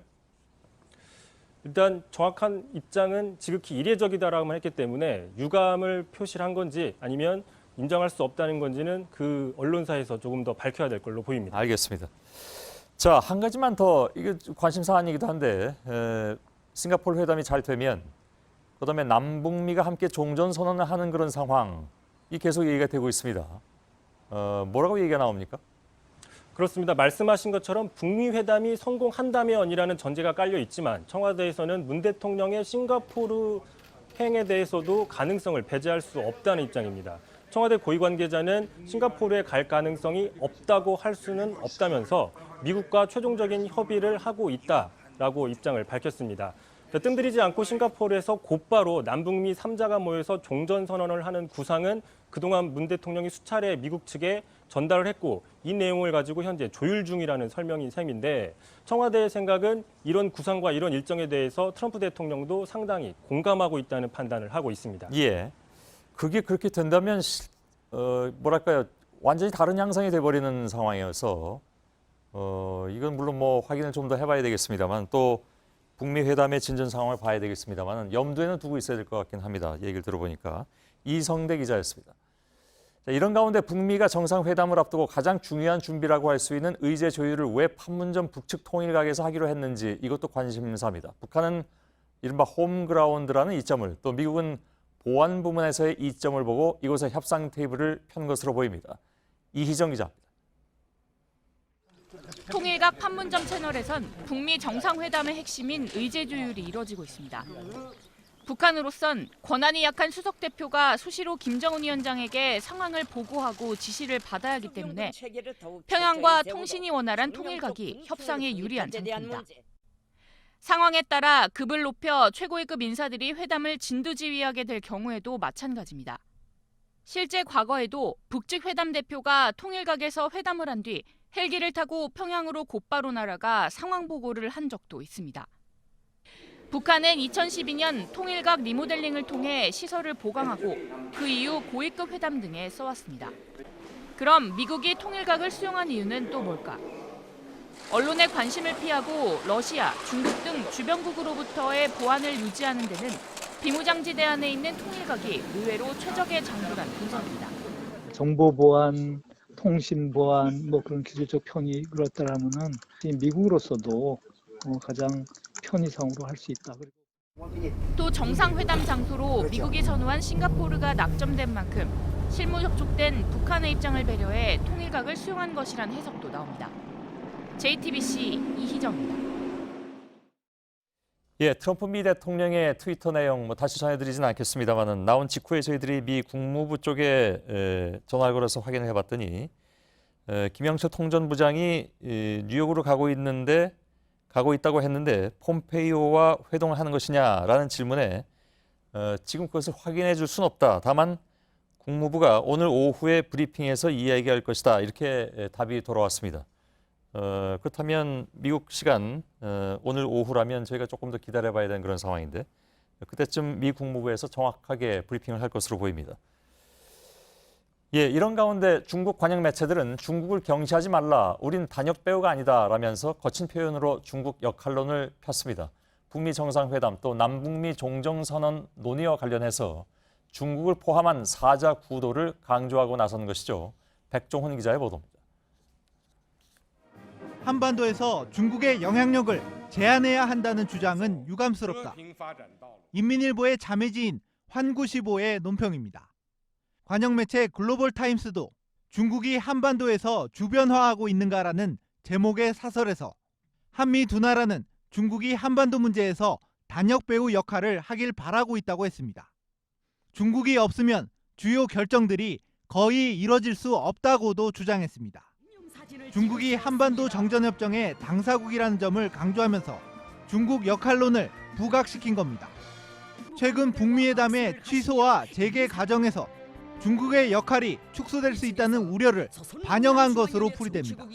일단 정확한 입장은 지극히 이례적이다라고만 했기 때문에 유감을 표시를 한 건지 아니면 인정할 수 없다는 건지는 그 언론사에서 조금 더 밝혀야 될 걸로 보입니다. 알겠습니다. 자, 한 가지만 더 이게 관심 사안이기도 한데 싱가포르 회담이 잘 되면 그다음에 남북미가 함께 종전 선언을 하는 그런 상황이 계속 얘기가 되고 있습니다. 뭐라고 얘기가 나옵니까? 그렇습니다. 말씀하신 것처럼 북미 회담이 성공한다면이라는 전제가 깔려 있지만 청와대에서는 문 대통령의 싱가포르 행에 대해서도 가능성을 배제할 수 없다는 입장입니다. 청와대 고위 관계자는 싱가포르에 갈 가능성이 없다고 할 수는 없다면서 미국과 최종적인 협의를 하고 있다라고 입장을 밝혔습니다. 뜸들이지 않고 싱가포르에서 곧바로 남북미 3자가 모여서 종전선언을 하는 구상은 그동안 문 대통령이 수차례 미국 측에 전달을 했고 이 내용을 가지고 현재 조율 중이라는 설명인 셈인데 청와대의 생각은 이런 구상과 이런 일정에 대해서 트럼프 대통령도 상당히 공감하고 있다는 판단을 하고 있습니다. 예, 그게 그렇게 된다면 뭐랄까요, 완전히 다른 양상이 돼버리는 상황이어서 이건 물론 뭐 확인을 좀 더 해봐야 되겠습니다만 또 북미 회담의 진전 상황을 봐야 되겠습니다만 염두에는 두고 있어야 될 것 같긴 합니다. 얘기를 들어보니까. 이성대 기자였습니다. 자, 이런 가운데 북미가 정상회담을 앞두고 가장 중요한 준비라고 할 수 있는 의제 조율을 왜 판문점 북측 통일각에서 하기로 했는지 이것도 관심사입니다. 북한은 이른바 홈그라운드라는 이점을 또 미국은 보안 부문에서의 이점을 보고 이곳에 협상 테이블을 편 것으로 보입니다. 이희정 기자입니다. 통일각 판문점 채널에선 북미 정상회담의 핵심인 의제 조율이 이뤄지고 있습니다. 북한으로선 권한이 약한 수석 대표가 수시로 김정은 위원장에게 상황을 보고하고 지시를 받아야 하기 때문에 평양과 통신이 원활한 통일각이 협상에 유리한 상태입니다. 상황에 따라 급을 높여 최고위급 인사들이 회담을 진두지휘하게 될 경우에도 마찬가지입니다. 실제 과거에도 북측 회담 대표가 통일각에서 회담을 한 뒤 헬기를 타고 평양으로 곧바로 날아가 상황 보고를 한 적도 있습니다. 북한은 2012년 통일각 리모델링을 통해 시설을 보강하고 그 이후 고위급 회담 등에 써왔습니다. 그럼 미국이 통일각을 수용한 이유는 또 뭘까? 언론의 관심을 피하고 러시아, 중국 등 주변국으로부터의 보안을 유지하는 데는 비무장지대 안에 있는 통일각이 의외로 최적의 장소란 분석입니다. 정보 보안, 통신 보안, 그런 기술적 편의 그렇다라면은 미국으로서도 가장 편의상으로 할 수 있다. 또 정상회담 장소로 미국이 선호한 싱가포르가 낙점된 만큼 실무 접촉된 북한의 입장을 배려해 통일각을 수용한 것이란 해석도 나옵니다. JTBC 이희정입니다. 예, 트럼프 미 대통령의 트위터 내용 다시 전해드리진 않겠습니다만은 나온 직후에 저희들이 미 국무부 쪽에 전화를 걸어서 확인을 해봤더니 김영철 통전부장이 뉴욕으로 가고 있다고 했는데 폼페이오와 회동을 하는 것이냐라는 질문에 지금 그것을 확인해 줄 수는 없다. 다만 국무부가 오늘 오후에 브리핑에서 이야기할 것이다. 이렇게 답이 돌아왔습니다. 그렇다면 미국 시간 오늘 오후라면 저희가 조금 더 기다려봐야 되는 그런 상황인데 그때쯤 미 국무부에서 정확하게 브리핑을 할 것으로 보입니다. 예, 이런 가운데 중국 관영 매체들은 중국을 경시하지 말라, 우린 단역 배우가 아니다라면서 거친 표현으로 중국 역할론을 폈습니다. 북미 정상회담 또 남북미 종정선언 논의와 관련해서 중국을 포함한 사자 구도를 강조하고 나선 것이죠. 백종훈 기자의 보도입니다. 한반도에서 중국의 영향력을 제한해야 한다는 주장은 유감스럽다. 인민일보의 자매지인 환구시보의 논평입니다. 관영매체 글로벌타임스도 중국이 한반도에서 주변화하고 있는가라는 제목의 사설에서 한미 두 나라는 중국이 한반도 문제에서 단역 배우 역할을 하길 바라고 있다고 했습니다. 중국이 없으면 주요 결정들이 거의 이뤄질 수 없다고도 주장했습니다. 중국이 한반도 정전협정의 당사국이라는 점을 강조하면서 중국 역할론을 부각시킨 겁니다. 최근 북미회담의 취소와 재개 과정에서 중국의 역할이 축소될 수 있다는 우려를 반영한 것으로 풀이됩니다.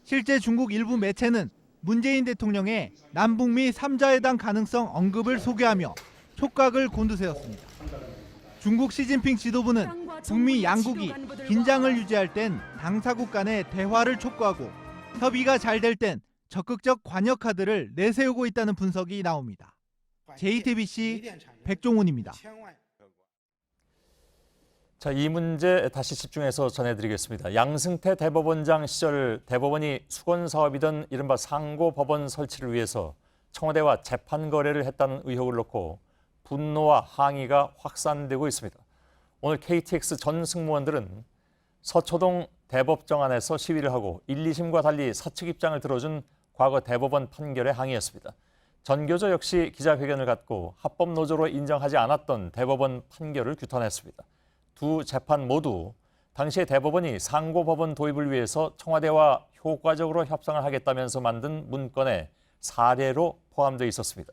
실제 중국 일부 매체는 문재인 대통령의 남북미 3자회담 가능성 언급을 소개하며 촉각을 곤두세웠습니다. 중국 시진핑 지도부는 북미 양국이 긴장을 유지할 땐 당사국 간의 대화를 촉구하고 협의가 잘 될 땐 적극적 관여 카드를 내세우고 있다는 분석이 나옵니다. JTBC 백종훈입니다. 자, 이 문제 다시 집중해서 전해드리겠습니다. 양승태 대법원장 시절 대법원이 수건 사업이던 이른바 상고법원 설치를 위해서 청와대와 재판 거래를 했다는 의혹을 놓고 분노와 항의가 확산되고 있습니다. 오늘 KTX 전 승무원들은 서초동 대법정 안에서 시위를 하고 1, 2심과 달리 사측 입장을 들어준 과거 대법원 판결에 항의했습니다. 전교조 역시 기자회견을 갖고 합법 노조로 인정하지 않았던 대법원 판결을 규탄했습니다. 두 재판 모두 당시에 대법원이 상고법원 도입을 위해서 청와대와 효과적으로 협상을 하겠다면서 만든 문건에 사례로 포함되어 있었습니다.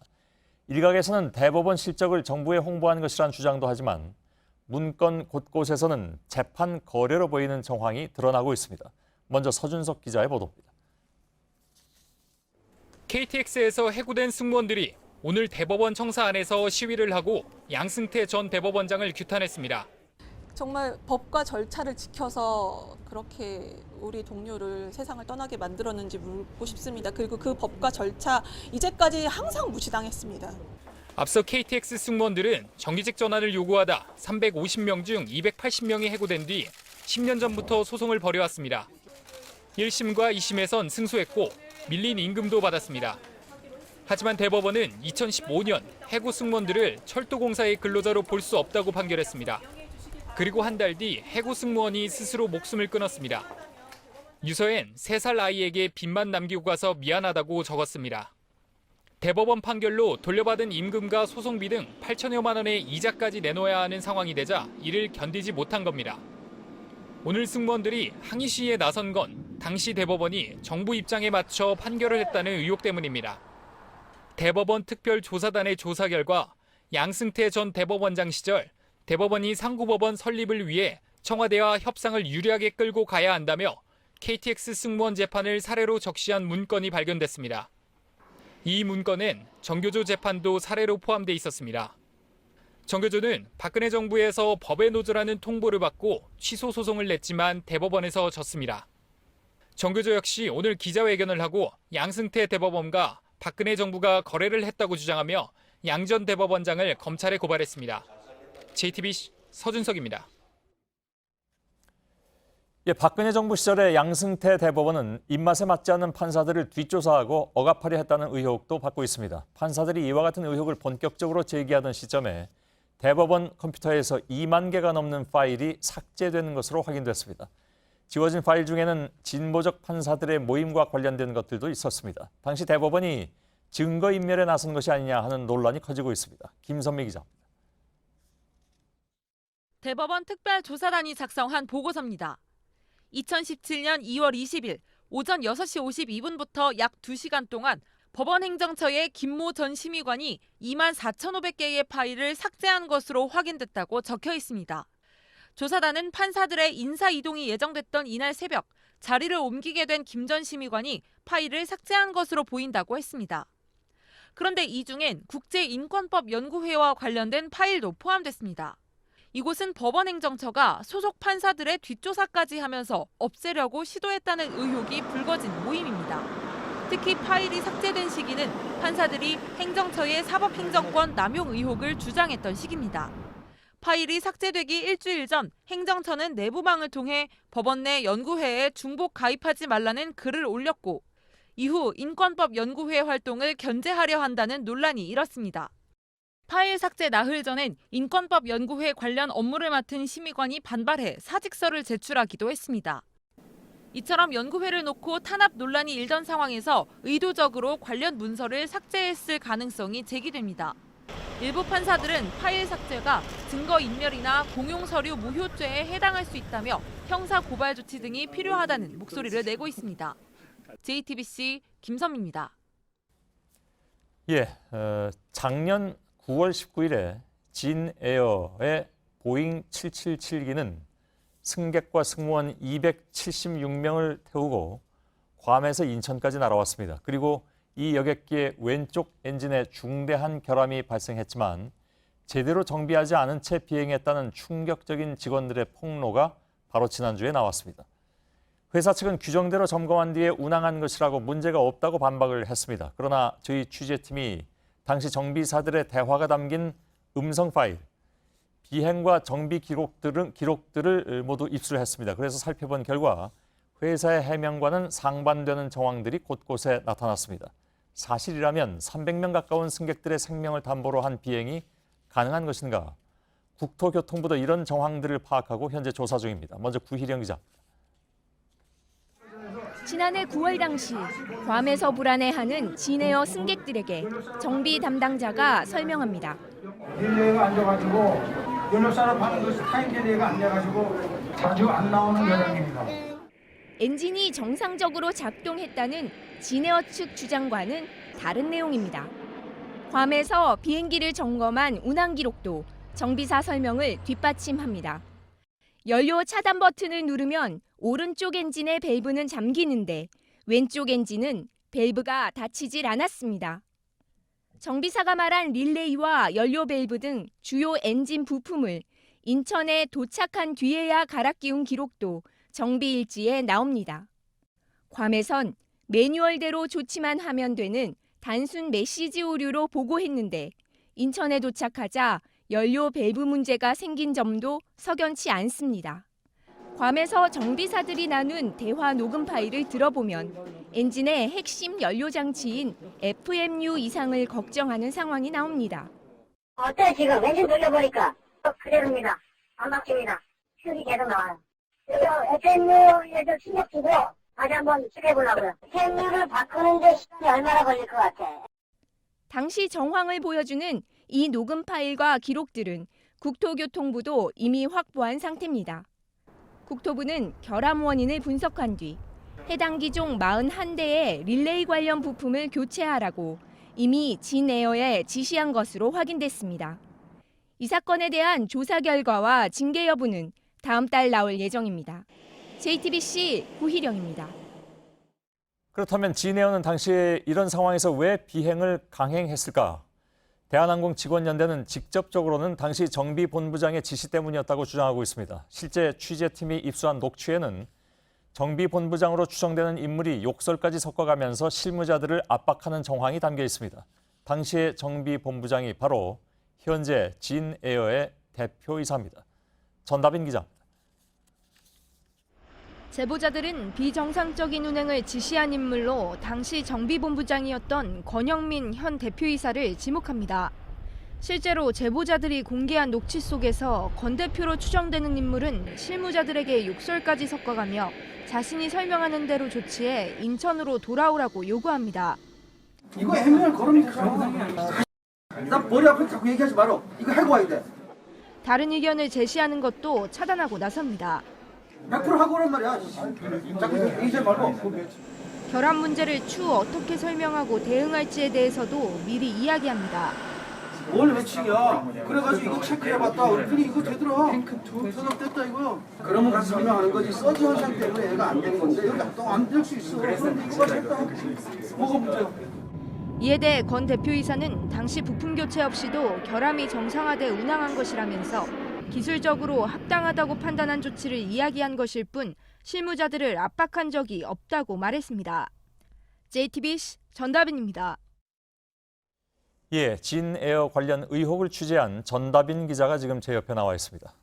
일각에서는 대법원 실적을 정부에 홍보한 것이란 주장도 하지만 문건 곳곳에서는 재판 거래로 보이는 정황이 드러나고 있습니다. 먼저 서준석 기자의 보도입니다. KTX에서 해고된 승무원들이 오늘 대법원 청사 안에서 시위를 하고 양승태 전 대법원장을 규탄했습니다. 정말 법과 절차를 지켜서 그렇게 우리 동료를 세상을 떠나게 만들었는지 묻고 싶습니다. 그리고 그 법과 절차 이제까지 항상 무시당했습니다. 앞서 KTX 승무원들은 정규직 전환을 요구하다 350명 중 280명이 해고된 뒤 10년 전부터 소송을 벌여왔습니다. 1심과 2심에선 승소했고 밀린 임금도 받았습니다. 하지만 대법원은 2015년 해고 승무원들을 철도공사의 근로자로 볼 수 없다고 판결했습니다. 그리고 한 달 뒤 해고 승무원이 스스로 목숨을 끊었습니다. 유서엔 3살 아이에게 빚만 남기고 가서 미안하다고 적었습니다. 대법원 판결로 돌려받은 임금과 소송비 등 8천여만 원의 이자까지 내놓아야 하는 상황이 되자 이를 견디지 못한 겁니다. 오늘 승무원들이 항의 시위에 나선 건 당시 대법원이 정부 입장에 맞춰 판결을 했다는 의혹 때문입니다. 대법원 특별조사단의 조사 결과 양승태 전 대법원장 시절 대법원이 상고법원 설립을 위해 청와대와 협상을 유리하게 끌고 가야 한다며 KTX 승무원 재판을 사례로 적시한 문건이 발견됐습니다. 이 문건엔 정교조 재판도 사례로 포함돼 있었습니다. 정교조는 박근혜 정부에서 법의 노조라는 통보를 받고 취소 소송을 냈지만 대법원에서 졌습니다. 정교조 역시 오늘 기자회견을 하고 양승태 대법원과 박근혜 정부가 거래를 했다고 주장하며 양 전 대법원장을 검찰에 고발했습니다. JTBC 서준석입니다. 박근혜 정부 시절에 양승태 대법원은 입맛에 맞지 않는 판사들을 뒷조사하고 억압하려 했다는 의혹도 받고 있습니다. 판사들이 이와 같은 의혹을 본격적으로 제기하던 시점에 대법원 컴퓨터에서 2만 개가 넘는 파일이 삭제되는 것으로 확인됐습니다. 지워진 파일 중에는 진보적 판사들의 모임과 관련된 것들도 있었습니다. 당시 대법원이 증거인멸에 나선 것이 아니냐 하는 논란이 커지고 있습니다. 김선미 기자입니다. 대법원 특별조사단이 작성한 보고서입니다. 2017년 2월 20일 오전 6시 52분부터 약 2시간 동안 법원 행정처의 김모 전 심의관이 24,500개의 파일을 삭제한 것으로 확인됐다고 적혀 있습니다. 조사단은 판사들의 인사 이동이 예정됐던 이날 새벽 자리를 옮기게 된 김 전 심의관이 파일을 삭제한 것으로 보인다고 했습니다. 그런데 이 중엔 국제인권법연구회와 관련된 파일도 포함됐습니다. 이곳은 법원 행정처가 소속 판사들의 뒷조사까지 하면서 없애려고 시도했다는 의혹이 불거진 모임입니다. 특히 파일이 삭제된 시기는 판사들이 행정처의 사법행정권 남용 의혹을 주장했던 시기입니다. 파일이 삭제되기 일주일 전 행정처는 내부망을 통해 법원 내 연구회에 중복 가입하지 말라는 글을 올렸고 이후 인권법 연구회 활동을 견제하려 한다는 논란이 일었습니다. 파일 삭제 나흘 전엔 인권법 연구회 관련 업무를 맡은 심의관이 반발해 사직서를 제출하기도 했습니다. 이처럼 연구회를 놓고 탄압 논란이 일던 상황에서 의도적으로 관련 문서를 삭제했을 가능성이 제기됩니다. 일부 판사들은 파일 삭제가 증거인멸이나 공용서류 무효죄에 해당할 수 있다며 형사 고발 조치 등이 필요하다는 목소리를 내고 있습니다. JTBC 김선미입니다. 예, 작년 9월 19일에 진에어의 보잉 777기는 승객과 승무원 276명을 태우고 괌에서 인천까지 날아왔습니다. 그리고 이 여객기의 왼쪽 엔진에 중대한 결함이 발생했지만 제대로 정비하지 않은 채 비행했다는 충격적인 직원들의 폭로가 바로 지난주에 나왔습니다. 회사 측은 규정대로 점검한 뒤에 운항한 것이라고 문제가 없다고 반박을 했습니다. 그러나 저희 취재팀이 당시 정비사들의 대화가 담긴 음성 파일, 비행과 정비 기록들을 모두 입수했습니다. 그래서 살펴본 결과 회사의 해명과는 상반되는 정황들이 곳곳에 나타났습니다. 사실이라면 300명 가까운 승객들의 생명을 담보로 한 비행이 가능한 것인가? 국토교통부도 이런 정황들을 파악하고 현재 조사 중입니다. 먼저 구희령 기자. 지난해 9월 당시 괌에서 불안해하는 진에어 승객들에게 정비 담당자가 설명합니다. 딜레이가 안 돼가지고 연료산업 하는 것이 타임 딜레이가 안 돼가지고 자주 안 나오는 여정입니다. 엔진이 정상적으로 작동했다는 진에어 측 주장과는 다른 내용입니다. 괌에서 비행기를 점검한 운항 기록도 정비사 설명을 뒷받침합니다. 연료 차단 버튼을 누르면 오른쪽 엔진의 밸브는 잠기는데 왼쪽 엔진은 밸브가 닫히질 않았습니다. 정비사가 말한 릴레이와 연료 밸브 등 주요 엔진 부품을 인천에 도착한 뒤에야 갈아 끼운 기록도 정비 일지에 나옵니다. 괌에선 매뉴얼대로 조치만 하면 되는 단순 메시지 오류로 보고했는데 인천에 도착하자 연료 밸브 문제가 생긴 점도 석연치 않습니다. 괌에서 정비사들이 나눈 대화 녹음 파일을 들어보면 엔진의 핵심 연료 장치인 FMU 이상을 걱정하는 상황이 나옵니다. 어때 지금 엔진 돌려보니까 그대로입니다. 안 바뀝니다. 수리 계속 나와요. FMU에도 신경 쓰고 다시 한번 체크해보려고요. FMU를 바꾸는데 시간이 얼마나 걸릴 것 같아? 당시 정황을 보여주는 이 녹음 파일과 기록들은 국토교통부도 이미 확보한 상태입니다. 국토부는 결함 원인을 분석한 뒤 해당 기종 41대의 릴레이 관련 부품을 교체하라고 이미 진에어에 지시한 것으로 확인됐습니다. 이 사건에 대한 조사 결과와 징계 여부는 다음 달 나올 예정입니다. JTBC 구희령입니다. 그렇다면 진에어는 당시에 이런 상황에서 왜 비행을 강행했을까? 대한항공 직원연대는 직접적으로는 당시 정비본부장의 지시 때문이었다고 주장하고 있습니다. 실제 취재팀이 입수한 녹취에는 정비본부장으로 추정되는 인물이 욕설까지 섞어가면서 실무자들을 압박하는 정황이 담겨 있습니다. 당시의 정비본부장이 바로 현재 진에어의 대표이사입니다. 전다빈 기자입니다. 제보자들은 비정상적인 운행을 지시한 인물로 당시 정비본부장이었던 권영민 현 대표이사를 지목합니다. 실제로 제보자들이 공개한 녹취 속에서 권 대표로 추정되는 인물은 실무자들에게 욕설까지 섞어가며 자신이 설명하는 대로 조치해 인천으로 돌아오라고 요구합니다. 이거 해명을 걸으면 되죠. 나 머리 아프게 자꾸 얘기하지 마라. 이거 해고 와야 돼. 다른 의견을 제시하는 것도 차단하고 나섭니다. 100% 하고 오란 말이야. 자꾸 얘기하지 말고. 결함 문제를 추후 어떻게 설명하고 대응할지에 대해서도 미리 이야기합니다. 뭘 외치냐. 그래가지고 이거 체크해봤다. 우리들이 이거 되더라. 소독됐다 이거요. 그러면 가서 설명하는 거지. 서지 현상 때문에 애가 안 된 건데 여기 또 안 될 수 있어. 그런데 이거 됐다. 뭐가 문제야. 이에 대해 권 대표이사는 당시 부품 교체 없이도 결함이 정상화돼 운항한 것이라면서 기술적으로 합당하다고 판단한 조치를 이야기한 것일 뿐 실무자들을 압박한 적이 없다고 말했습니다. JTBC 전다빈입니다. 예, 진에어 관련 의혹을 취재한 전다빈 기자가 지금 제 옆에 나와 있습니다.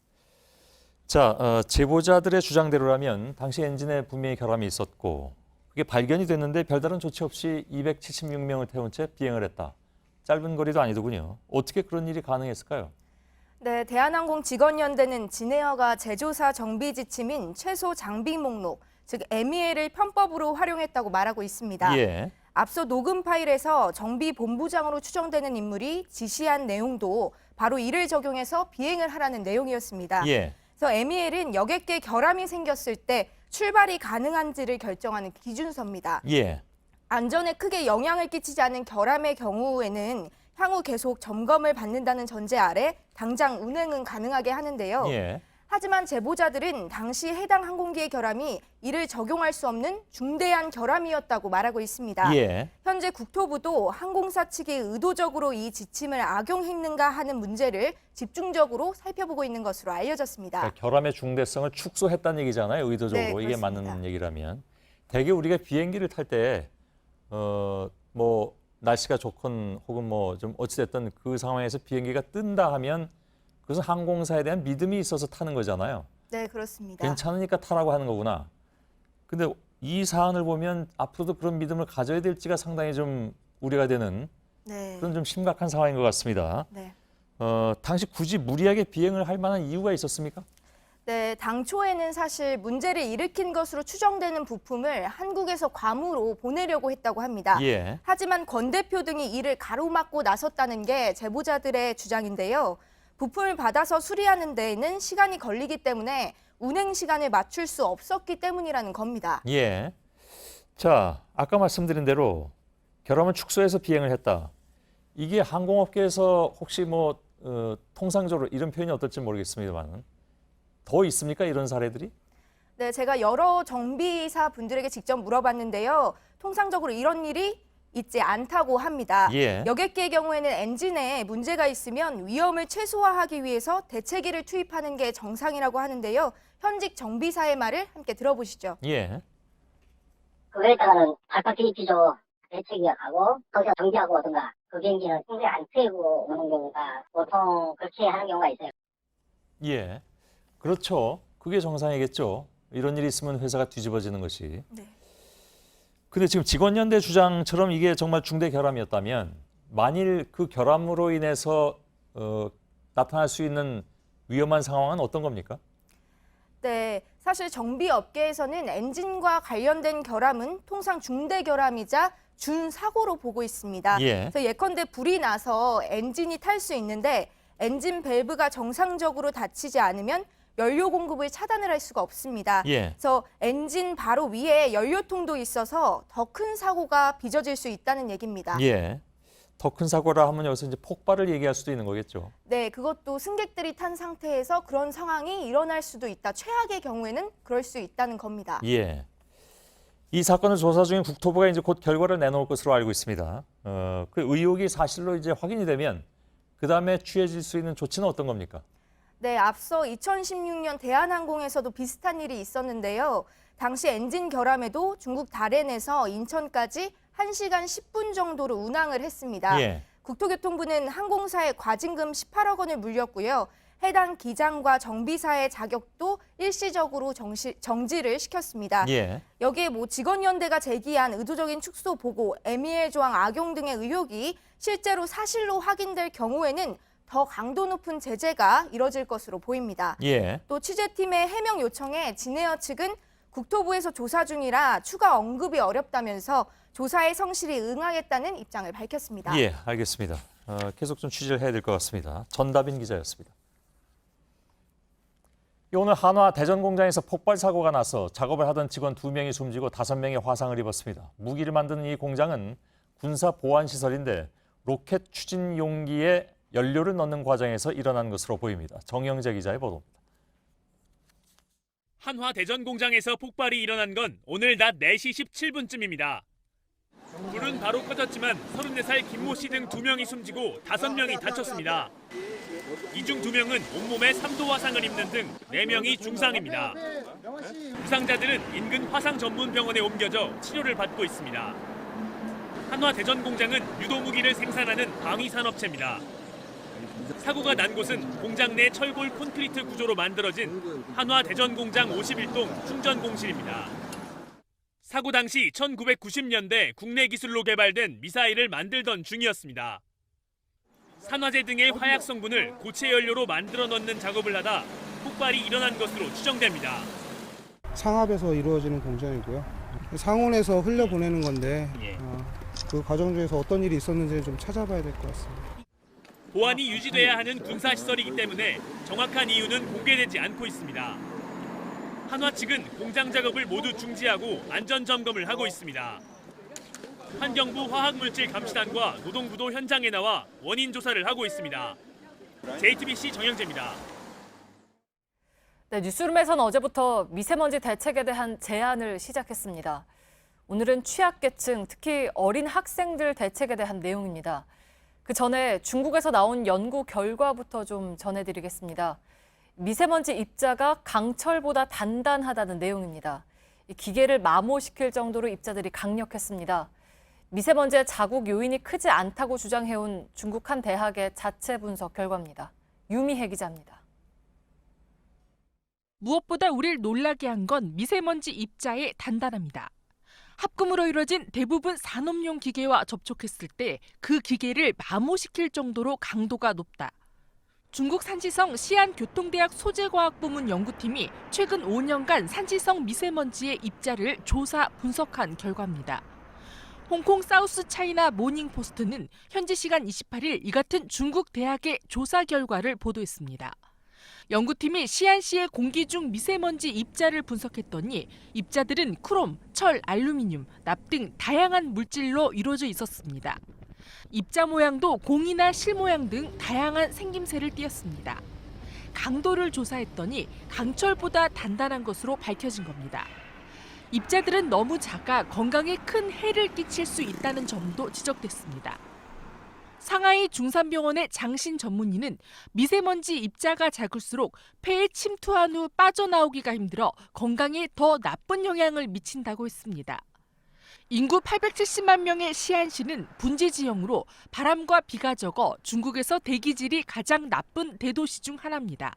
자, 제보자들의 주장대로라면 당시 엔진에 분명히 결함이 있었고 그게 발견이 됐는데 별다른 조치 없이 276명을 태운 채 비행을 했다. 짧은 거리도 아니더군요. 어떻게 그런 일이 가능했을까요? 네, 대한항공 직원연대는 진에어가 제조사 정비 지침인 최소 장비 목록, 즉 MEL을 편법으로 활용했다고 말하고 있습니다. 예. 앞서 녹음 파일에서 정비본부장으로 추정되는 인물이 지시한 내용도 바로 이를 적용해서 비행을 하라는 내용이었습니다. 예. 그래서 MEL은 여객계 결함이 생겼을 때 출발이 가능한지를 결정하는 기준서입니다. 예. 안전에 크게 영향을 끼치지 않은 결함의 경우에는 향후 계속 점검을 받는다는 전제 아래 당장 운행은 가능하게 하는데요. 예. 하지만 제보자들은 당시 해당 항공기의 결함이 이를 적용할 수 없는 중대한 결함이었다고 말하고 있습니다. 예. 현재 국토부도 항공사 측이 의도적으로 이 지침을 악용했는가 하는 문제를 집중적으로 살펴보고 있는 것으로 알려졌습니다. 그러니까 결함의 중대성을 축소했다는 얘기잖아요. 의도적으로. 네, 이게 그렇습니다. 맞는 얘기라면. 대개 우리가 비행기를 탈 때 뭐 날씨가 좋건 혹은 뭐 좀 어찌됐든 그 상황에서 비행기가 뜬다 하면 그것은 항공사에 대한 믿음이 있어서 타는 거잖아요. 네, 그렇습니다. 괜찮으니까 타라고 하는 거구나. 근데 이 사안을 보면 앞으로도 그런 믿음을 가져야 될지가 상당히 좀 우려가 되는 네. 그런 좀 심각한 상황인 것 같습니다. 네. 당시 굳이 무리하게 비행을 할 만한 이유가 있었습니까? 네, 당초에는 사실 문제를 일으킨 것으로 추정되는 부품을 한국에서 괌으로 보내려고 했다고 합니다. 예. 하지만 권 대표 등이 이를 가로막고 나섰다는 게 제보자들의 주장인데요. 부품을 받아서 수리하는 데에는 시간이 걸리기 때문에 운행 시간을 맞출 수 없었기 때문이라는 겁니다. 예. 자, 아까 말씀드린 대로 결함을 축소해서 비행을 했다. 이게 항공업계에서 혹시 뭐 통상적으로 이런 표현이 어떨지 모르겠습니다만 더 있습니까? 이런 사례들이? 네, 제가 여러 정비사 분들에게 직접 물어봤는데요. 통상적으로 이런 일이 있지 않다고 합니다. 예. 여객기의 경우에는 엔진에 문제가 있으면 위험을 최소화하기 위해서 대체기를 투입하는 게 정상이라고 하는데요. 현직 정비사의 말을 함께 들어보시죠. 예. 그거에다가는 알파피니피조 대체기가 가고 거기서 정비하고 오든가 그 비행기는 통제 안 트이고 오는 경우가 보통 그렇게 하는 경우가 있어요. 예. 그렇죠. 그게 정상이겠죠. 이런 일이 있으면 회사가 뒤집어지는 것이. 네. 근데 지금 직원연대 주장처럼 이게 정말 중대 결함이었다면 만일 그 결함으로 인해서 나타날 수 있는 위험한 상황은 어떤 겁니까? 네, 사실 정비업계에서는 엔진과 관련된 결함은 통상 중대 결함이자 준사고로 보고 있습니다. 예. 그래서 예컨대 불이 나서 엔진이 탈 수 있는데 엔진 밸브가 정상적으로 닫히지 않으면 연료 공급을 차단을 할 수가 없습니다. 예. 그래서 엔진 바로 위에 연료통도 있어서 더 큰 사고가 빚어질 수 있다는 얘기입니다. 예. 더 큰 사고라 하면 여기서 이제 폭발을 얘기할 수도 있는 거겠죠. 네, 그것도 승객들이 탄 상태에서 그런 상황이 일어날 수도 있다. 최악의 경우에는 그럴 수 있다는 겁니다. 예. 이 사건을 조사 중인 국토부가 이제 곧 결과를 내놓을 것으로 알고 있습니다. 그 의혹이 사실로 이제 확인이 되면 그 다음에 취해질 수 있는 조치는 어떤 겁니까? 네, 앞서 2016년 대한항공에서도 비슷한 일이 있었는데요. 당시 엔진 결함에도 중국 다롄에서 인천까지 1시간 10분 정도로 운항을 했습니다. 예. 국토교통부는 항공사에 과징금 18억 원을 물렸고요. 해당 기장과 정비사의 자격도 일시적으로 정지를 시켰습니다. 예. 여기에 직원연대가 제기한 의도적인 축소 보고, MEL 조항 악용 등의 의혹이 실제로 사실로 확인될 경우에는 더 강도 높은 제재가 이뤄질 것으로 보입니다. 예. 또 취재팀의 해명 요청에 진에어 측은 국토부에서 조사 중이라 추가 언급이 어렵다면서 조사에 성실히 응하겠다는 입장을 밝혔습니다. 예, 알겠습니다. 계속 좀 취재를 해야 될 것 같습니다. 전다빈 기자였습니다. 오늘 한화 대전 공장에서 폭발 사고가 나서 작업을 하던 직원 2명이 숨지고 5명이 화상을 입었습니다. 무기를 만드는 이 공장은 군사 보안 시설인데 로켓 추진 용기에 연료를 넣는 과정에서 일어난 것으로 보입니다. 정영재 기자의 보도입니다. 한화 대전 공장에서 폭발이 일어난 건 오늘 낮 4시 17분쯤입니다. 불은 바로 꺼졌지만 34살 김모 씨 등 2명이 숨지고 5명이 다쳤습니다. 이 중 2명은 온몸에 3도 화상을 입는 등 4명이 중상입니다. 부상자들은 인근 화상 전문 병원에 옮겨져 치료를 받고 있습니다. 한화 대전 공장은 유도무기를 생산하는 방위산업체입니다. 사고가 난 곳은 공장 내 철골 콘크리트 구조로 만들어진 한화 대전 공장 51동 충전 공실입니다. 사고 당시 1990년대 국내 기술로 개발된 미사일을 만들던 중이었습니다. 산화제 등의 화약 성분을 고체 연료로 만들어 넣는 작업을 하다 폭발이 일어난 것으로 추정됩니다. 상압에서 이루어지는 공장이고요. 상온에서 흘려보내는 건데 그 과정 중에서 어떤 일이 있었는지는 좀 찾아봐야 될 것 같습니다. 보안이 유지돼야 하는 군사시설이기 때문에 정확한 이유는 공개되지 않고 있습니다. 한화 측은 공장 작업을 모두 중지하고 안전 점검을 하고 있습니다. 환경부 화학물질감시단과 노동부도 현장에 나와 원인 조사를 하고 있습니다. JTBC 정영재입니다. 네, 뉴스룸에서는 어제부터 미세먼지 대책에 대한 제안을 시작했습니다. 오늘은 취약계층, 특히 어린 학생들 대책에 대한 내용입니다. 그 전에 중국에서 나온 연구 결과부터 좀 전해드리겠습니다. 미세먼지 입자가 강철보다 단단하다는 내용입니다. 이 기계를 마모시킬 정도로 입자들이 강력했습니다. 미세먼지의 자국 요인이 크지 않다고 주장해온 중국 한 대학의 자체 분석 결과입니다. 유미혜 기자입니다. 무엇보다 우리를 놀라게 한 건 미세먼지 입자의 단단함이다. 합금으로 이뤄진 대부분 산업용 기계와 접촉했을 때 그 기계를 마모시킬 정도로 강도가 높다. 중국 산지성 시안교통대학 소재과학부문 연구팀이 최근 5년간 산지성 미세먼지의 입자를 조사 분석한 결과입니다. 홍콩 사우스 차이나 모닝포스트는 현지 시간 28일 이 같은 중국 대학의 조사 결과를 보도했습니다. 연구팀이 시안시의 공기 중 미세먼지 입자를 분석했더니 입자들은 크롬, 철, 알루미늄, 납 등 다양한 물질로 이루어져 있었습니다. 입자 모양도 공이나 실 모양 등 다양한 생김새를 띠었습니다. 강도를 조사했더니 강철보다 단단한 것으로 밝혀진 겁니다. 입자들은 너무 작아 건강에 큰 해를 끼칠 수 있다는 점도 지적됐습니다. 상하이 중산병원의 장신 전문의는 미세먼지 입자가 작을수록 폐에 침투한 후 빠져나오기가 힘들어 건강에 더 나쁜 영향을 미친다고 했습니다. 인구 870만 명의 시안시는 분지 지형으로 바람과 비가 적어 중국에서 대기질이 가장 나쁜 대도시 중 하나입니다.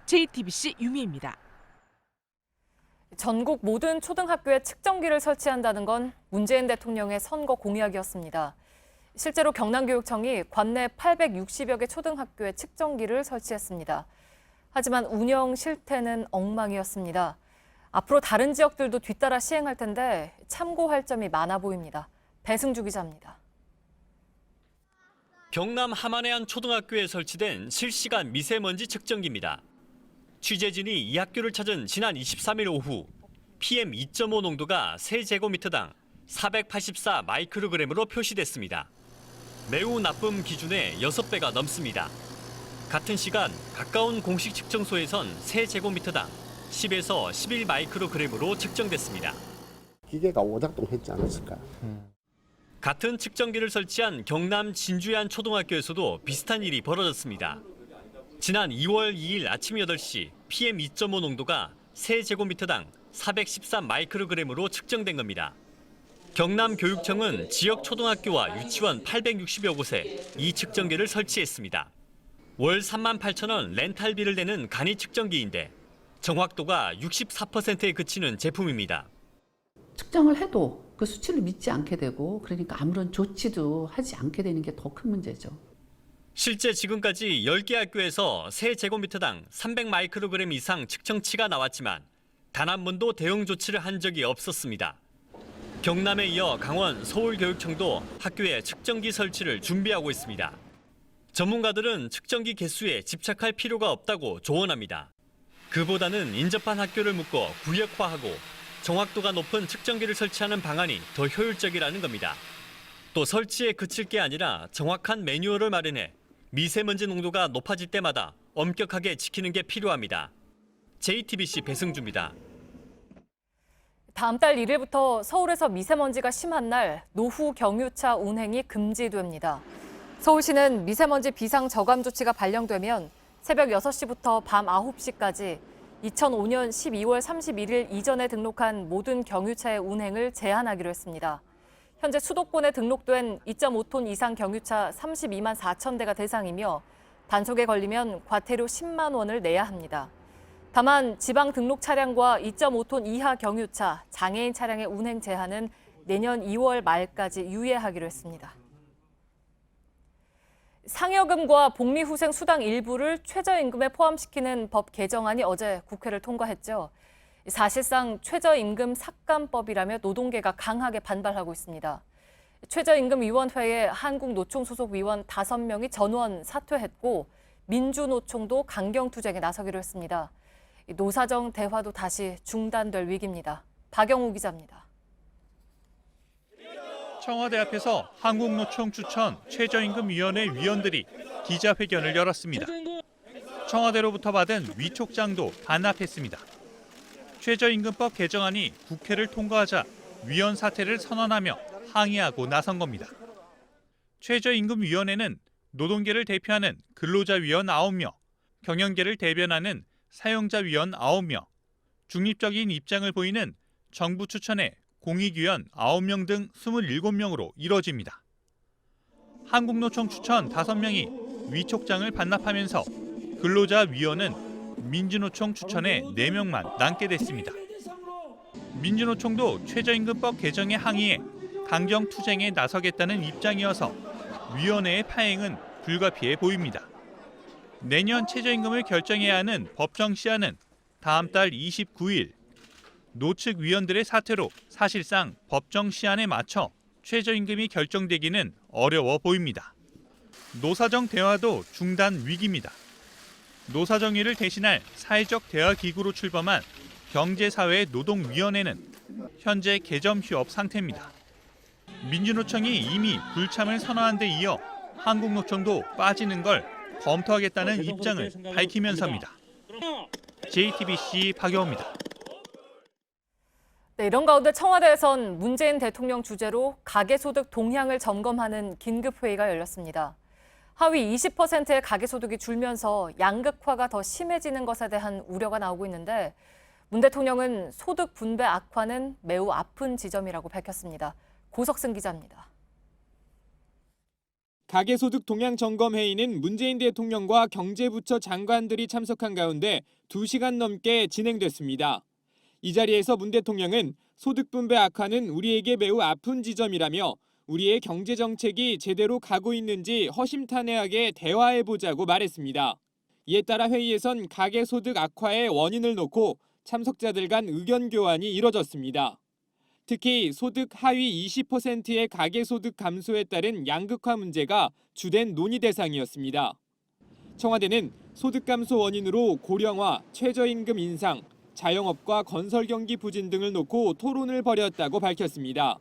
JTBC 유미입니다. 전국 모든 초등학교에 측정기를 설치한다는 건 문재인 대통령의 선거 공약이었습니다. 실제로 경남교육청이 관내 860여 개 초등학교에 측정기를 설치했습니다. 하지만 운영 실태는 엉망이었습니다. 앞으로 다른 지역들도 뒤따라 시행할 텐데 참고할 점이 많아 보입니다. 배승주 기자입니다. 경남 함안의 한 초등학교에 설치된 실시간 미세먼지 측정기입니다. 취재진이 이 학교를 찾은 지난 23일 오후 PM 2.5 농도가 세제곱미터당 484 마이크로그램으로 표시됐습니다. 매우 나쁨 기준의 6배가 넘습니다. 같은 시간 가까운 공식 측정소에선 세제곱미터당 10에서 11 마이크로그램으로 측정됐습니다. 기계가 오작동했지 않았을까? 같은 측정기를 설치한 경남 진주의 한 초등학교에서도 비슷한 일이 벌어졌습니다. 지난 2월 2일 아침 8시 PM 2.5 농도가 세제곱미터당 413 마이크로그램으로 측정된 겁니다. 경남교육청은 지역 초등학교와 유치원 860여 곳에 이 측정기를 설치했습니다. 월 3만 8천 원 렌탈비를 내는 간이 측정기인데 정확도가 64%에 그치는 제품입니다. 측정을 해도 그 수치를 믿지 않게 되고 그러니까 아무런 조치도 하지 않게 되는 게 더 큰 문제죠. 실제 지금까지 10개 학교에서 세제곱미터당 300 마이크로그램 이상 측정치가 나왔지만 단 한 번도 대응 조치를 한 적이 없었습니다. 경남에 이어 강원, 서울교육청도 학교에 측정기 설치를 준비하고 있습니다. 전문가들은 측정기 개수에 집착할 필요가 없다고 조언합니다. 그보다는 인접한 학교를 묶어 구역화하고 정확도가 높은 측정기를 설치하는 방안이 더 효율적이라는 겁니다. 또 설치에 그칠 게 아니라 정확한 매뉴얼을 마련해 미세먼지 농도가 높아질 때마다 엄격하게 지키는 게 필요합니다. JTBC 배승주입니다. 다음 달 1일부터 서울에서 미세먼지가 심한 날 노후 경유차 운행이 금지됩니다. 서울시는 미세먼지 비상 저감 조치가 발령되면 새벽 6시부터 밤 9시까지 2005년 12월 31일 이전에 등록한 모든 경유차의 운행을 제한하기로 했습니다. 현재 수도권에 등록된 2.5톤 이상 경유차 32만 4천 대가 대상이며 단속에 걸리면 과태료 10만 원을 내야 합니다. 다만 지방 등록 차량과 2.5톤 이하 경유차, 장애인 차량의 운행 제한은 내년 2월 말까지 유예하기로 했습니다. 상여금과 복리후생 수당 일부를 최저임금에 포함시키는 법 개정안이 어제 국회를 통과했죠. 사실상 최저임금 삭감법이라며 노동계가 강하게 반발하고 있습니다. 최저임금위원회에 한국노총 소속 위원 5명이 전원 사퇴했고 민주노총도 강경투쟁에 나서기로 했습니다. 노사정 대화도 다시 중단될 위기입니다. 박영우 기자입니다. 청와대 앞에서 한국노총 추천 최저임금위원회 위원들이 기자회견을 열었습니다. 청와대로부터 받은 위촉장도 반납했습니다. 최저임금법 개정안이 국회를 통과하자 위원 사퇴를 선언하며 항의하고 나선 겁니다. 최저임금위원회는 노동계를 대표하는 근로자위원 9명, 경영계를 대변하는 사용자위원 9명, 중립적인 입장을 보이는 정부 추천의 공익위원 9명 등 27명으로 이뤄집니다. 한국노총 추천 5명이 위촉장을 반납하면서 근로자위원은 민주노총 추천의 4명만 남게 됐습니다. 민주노총도 최저임금법 개정에 항의해 강경투쟁에 나서겠다는 입장이어서 위원회의 파행은 불가피해 보입니다. 내년 최저임금을 결정해야 하는 법정 시한은 다음 달 29일. 노측 위원들의 사퇴로 사실상 법정 시한에 맞춰 최저임금이 결정되기는 어려워 보입니다. 노사정 대화도 중단 위기입니다. 노사정위를 대신할 사회적 대화기구로 출범한 경제사회노동위원회는 현재 개점 휴업 상태입니다. 민주노총이 이미 불참을 선언한 데 이어 한국노총도 빠지는 걸 검토하겠다는 입장을 밝히면서입니다. JTBC 박영우입니다. 네, 이런 가운데 청와대에선 문재인 대통령 주재로 가계소득 동향을 점검하는 긴급회의가 열렸습니다. 하위 20%의 가계소득이 줄면서 양극화가 더 심해지는 것에 대한 우려가 나오고 있는데 문 대통령은 소득 분배 악화는 매우 아픈 지점이라고 밝혔습니다. 고석승 기자입니다. 가계소득 동향 점검 회의는 문재인 대통령과 경제부처 장관들이 참석한 가운데 2시간 넘게 진행됐습니다. 이 자리에서 문 대통령은 소득 분배 악화는 우리에게 매우 아픈 지점이라며 우리의 경제정책이 제대로 가고 있는지 허심탄회하게 대화해보자고 말했습니다. 이에 따라 회의에선 가계소득 악화의 원인을 놓고 참석자들 간 의견 교환이 이뤄졌습니다. 특히 소득 하위 20%의 가계소득 감소에 따른 양극화 문제가 주된 논의 대상이었습니다. 청와대는 소득 감소 원인으로 고령화, 최저임금 인상, 자영업과 건설 경기 부진 등을 놓고 토론을 벌였다고 밝혔습니다.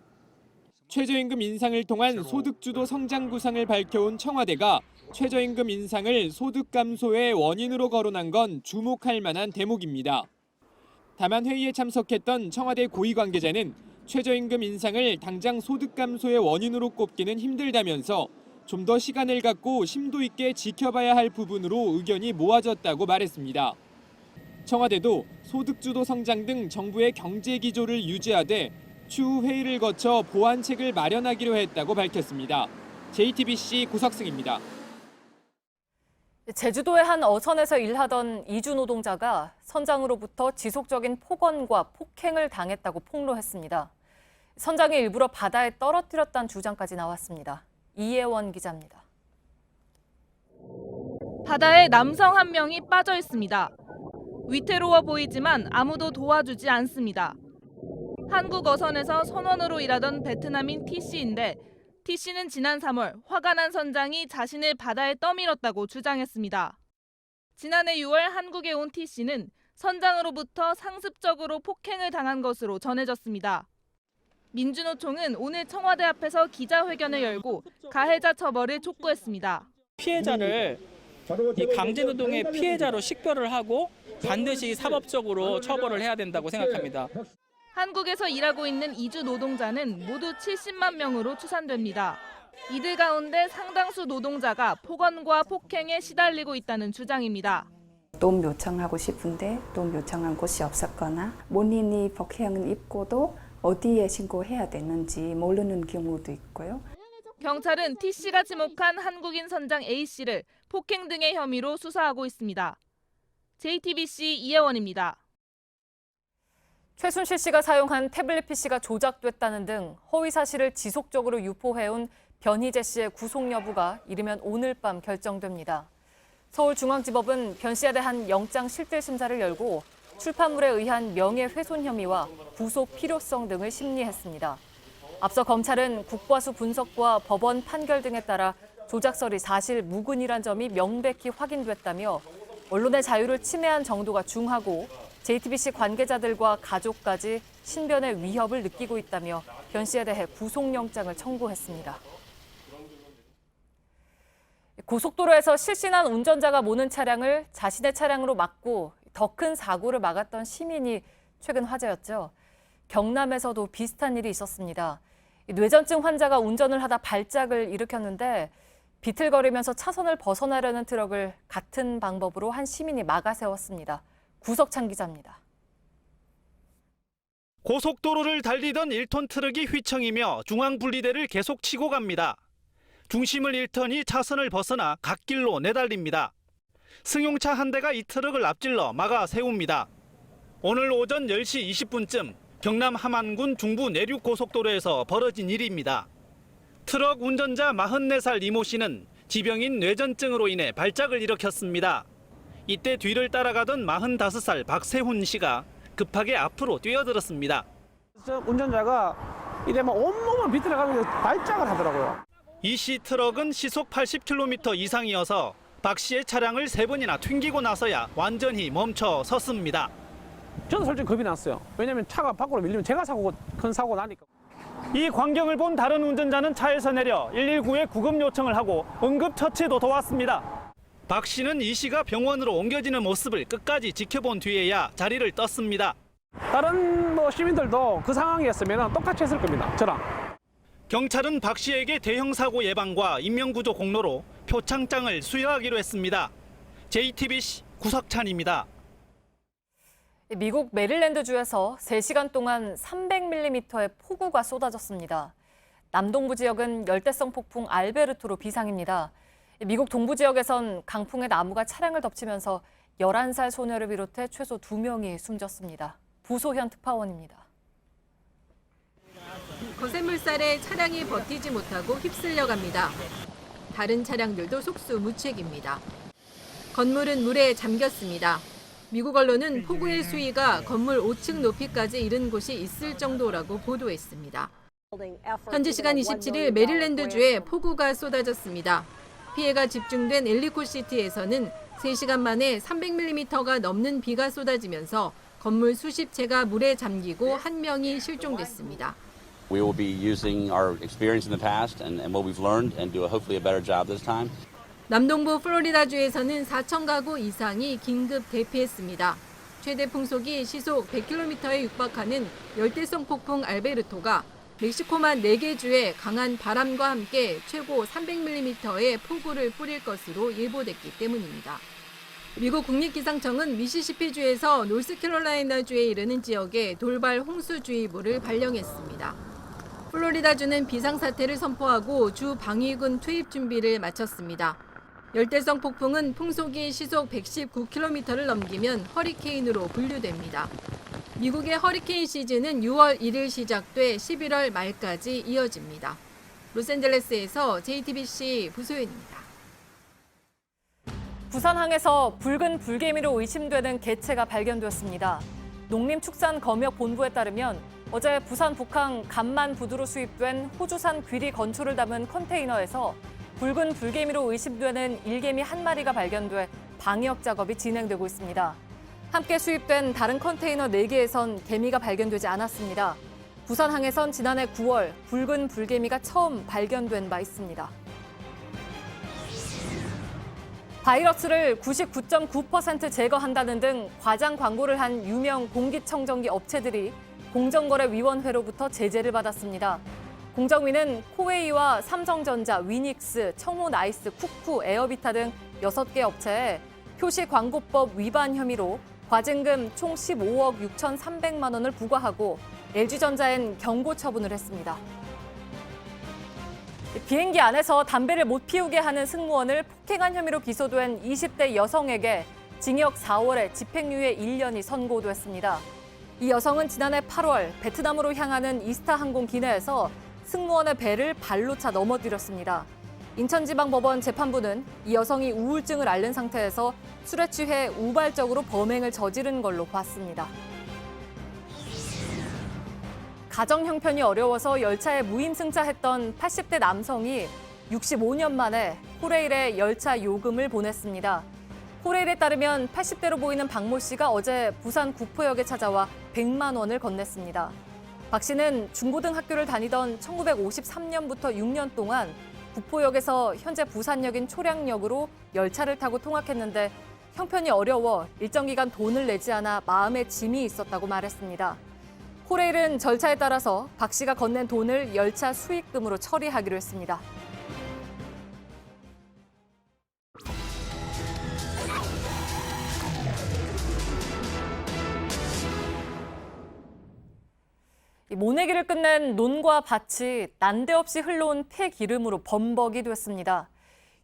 최저임금 인상을 통한 소득주도 성장 구상을 밝혀온 청와대가 최저임금 인상을 소득 감소의 원인으로 거론한 건 주목할 만한 대목입니다. 다만 회의에 참석했던 청와대 고위 관계자는 최저임금 인상을 당장 소득 감소의 원인으로 꼽기는 힘들다면서 좀 더 시간을 갖고 심도 있게 지켜봐야 할 부분으로 의견이 모아졌다고 말했습니다. 청와대도 소득주도 성장 등 정부의 경제 기조를 유지하되 추후 회의를 거쳐 보완책을 마련하기로 했다고 밝혔습니다. JTBC 고석승입니다. 제주도의 한 어선에서 일하던 이주 노동자가 선장으로부터 지속적인 폭언과 폭행을 당했다고 폭로했습니다. 선장이 일부러 바다에 떨어뜨렸다는 주장까지 나왔습니다. 이혜원 기자입니다. 바다에 남성 한 명이 빠져 있습니다. 위태로워 보이지만 아무도 도와주지 않습니다. 한국 어선에서 선원으로 일하던 베트남인 T씨인데 T씨는 지난 3월 화가 난 선장이 자신을 바다에 떠밀었다고 주장했습니다. 지난해 6월 한국에 온 T씨는 선장으로부터 상습적으로 폭행을 당한 것으로 전해졌습니다. 민주노총은 오늘 청와대 앞에서 기자회견을 열고 가해자 처벌을 촉구했습니다. 피해자를 이 강제노동의 피해자로 식별을 하고 반드시 사법적으로 처벌을 해야 된다고 생각합니다. 한국에서 일하고 있는 이주 노동자는 모두 70만 명으로 추산됩니다. 이들 가운데 상당수 노동자가 폭언과 폭행에 시달리고 있다는 주장입니다. 돈 요청하고 싶은데 돈 요청한 곳이 없었거나 본인이 폭행을 입고도 어디에 신고해야 되는지 모르는 경우도 있고요. 경찰은 T씨가 지목한 한국인 선장 A씨를 폭행 등의 혐의로 수사하고 있습니다. JTBC 이혜원입니다. 최순실 씨가 사용한 태블릿 PC가 조작됐다는 등 허위 사실을 지속적으로 유포해온 변희재 씨의 구속 여부가 이르면 오늘 밤 결정됩니다. 서울중앙지법은 변 씨에 대한 영장 실질 심사를 열고 출판물에 의한 명예훼손 혐의와 구속 필요성 등을 심리했습니다. 앞서 검찰은 국과수 분석과 법원 판결 등에 따라 조작설이 사실 무근이란 점이 명백히 확인됐다며 언론의 자유를 침해한 정도가 중하고 JTBC 관계자들과 가족까지 신변의 위협을 느끼고 있다며 변 씨에 대해 구속영장을 청구했습니다. 고속도로에서 실신한 운전자가 모는 차량을 자신의 차량으로 막고 더 큰 사고를 막았던 시민이 최근 화제였죠. 경남에서도 비슷한 일이 있었습니다. 뇌전증 환자가 운전을 하다 발작을 일으켰는데 비틀거리면서 차선을 벗어나려는 트럭을 같은 방법으로 한 시민이 막아 세웠습니다. 구석찬 기자입니다. 고속도로를 달리던 1톤 트럭이 휘청이며 중앙분리대를 계속 치고 갑니다. 중심을 잃더니 차선을 벗어나 갓길로 내달립니다. 승용차 한 대가 이 트럭을 앞질러 막아 세웁니다. 오늘 오전 10시 20분쯤 경남 함안군 중부 내륙고속도로에서 벌어진 일입니다. 트럭 운전자 44살 이모 씨는 지병인 뇌전증으로 인해 발작을 일으켰습니다. 이때 뒤를 따라가던 45살 박세훈 씨가 급하게 앞으로 뛰어들었습니다. 운전자가 이래만 온몸을 비틀어가면서 발작을 하더라고요. 이 씨 트럭은 시속 80km 이상이어서 박 씨의 차량을 3번이나 튕기고 나서야 완전히 멈춰 섰습니다. 저도 솔직히 겁이 났어요. 왜냐면 차가 밖으로 밀리면 제가 큰 사고 나니까. 이 광경을 본 다른 운전자는 차에서 내려 119에 구급 요청을 하고 응급처치도 도왔습니다. 박 씨는 이 씨가 병원으로 옮겨지는 모습을 끝까지 지켜본 뒤에야 자리를 떴습니다. 다른 시민들도 그 상황이었으면 똑같이 했을 겁니다. 저랑. 경찰은 박 씨에게 대형 사고 예방과 인명구조 공로로 표창장을 수여하기로 했습니다. JTBC 구석찬입니다. 미국 메릴랜드주에서 3시간 동안 300mm의 폭우가 쏟아졌습니다. 남동부 지역은 열대성 폭풍 알베르토로 비상입니다. 미국 동부 지역에선 강풍의 나무가 차량을 덮치면서 11살 소녀를 비롯해 최소 2명이 숨졌습니다. 부소현 특파원입니다. 거센 물살에 차량이 버티지 못하고 휩쓸려 갑니다. 다른 차량들도 속수무책입니다. 건물은 물에 잠겼습니다. 미국 언론은 폭우의 수위가 건물 5층 높이까지 이른 곳이 있을 정도라고 보도했습니다. 현지 시간 27일 메릴랜드주에 폭우가 쏟아졌습니다. 피해가 집중된 엘리코시티에서는 3시간 만에 300mm가 넘는 비가 쏟아지면서 건물 수십 채가 물에 잠기고 1명이 실종됐습니다. We will be using our experience in the past and what we've learned and do hopefully a better job this time. 남동부 플로리다주에서는 4천 가구 이상이 긴급 대피했습니다. 최대 풍속이 시속 100km에 육박하는 열대성 폭풍 알베르토가 멕시코만 4개 주에 강한 바람과 함께 최고 300mm의 폭우를 뿌릴 것으로 예보됐기 때문입니다. 미국 국립기상청은 미시시피주에서 노스캐롤라이나주에 이르는 지역에 돌발 홍수주의보를 발령했습니다. 플로리다주는 비상사태를 선포하고 주 방위군 투입 준비를 마쳤습니다. 열대성 폭풍은 풍속이 시속 119km를 넘기면 허리케인으로 분류됩니다. 미국의 허리케인 시즌은 6월 1일 시작돼 11월 말까지 이어집니다. 로스앤젤레스에서 JTBC 부소연입니다. 부산항에서 붉은 불개미로 의심되는 개체가 발견되었습니다. 농림축산검역본부에 따르면 어제 부산 북항 간만부두로 수입된 호주산 귀리 건초를 담은 컨테이너에서 붉은 불개미로 의심되는 일개미 1마리가 발견돼 방역 작업이 진행되고 있습니다. 함께 수입된 다른 컨테이너 4개에선 개미가 발견되지 않았습니다. 부산항에선 지난해 9월 붉은 불개미가 처음 발견된 바 있습니다. 바이러스를 99.9% 제거한다는 등 과장 광고를 한 유명 공기청정기 업체들이 공정거래위원회로부터 제재를 받았습니다. 공정위는 코웨이와 삼성전자, 위닉스, 청호나이스, 쿠쿠, 에어비타 등 6개 업체에 표시광고법 위반 혐의로 과징금 총 15억 6,300만 원을 부과하고 LG전자엔 경고 처분을 했습니다. 비행기 안에서 담배를 못 피우게 하는 승무원을 폭행한 혐의로 기소된 20대 여성에게 징역 4월에 집행유예 1년이 선고됐습니다. 이 여성은 지난해 8월 베트남으로 향하는 이스타 항공 기내에서 승무원의 배를 발로 차 넘어뜨렸습니다. 인천지방법원 재판부는 이 여성이 우울증을 앓는 상태에서 술에 취해 우발적으로 범행을 저지른 걸로 봤습니다. 가정 형편이 어려워서 열차에 무임승차했던 80대 남성이 65년 만에 코레일에 열차 요금을 보냈습니다. 코레일에 따르면 80대로 보이는 박모 씨가 어제 부산 구포역에 찾아와 100만 원을 건넸습니다. 박 씨는 중고등학교를 다니던 1953년부터 6년 동안 구포역에서 현재 부산역인 초량역으로 열차를 타고 통학했는데 형편이 어려워 일정 기간 돈을 내지 않아 마음에 짐이 있었다고 말했습니다. 코레일은 절차에 따라서 박 씨가 건넨 돈을 열차 수익금으로 처리하기로 했습니다. 모내기를 끝낸 논과 밭이 난데없이 흘러온 폐기름으로 범벅이 됐습니다.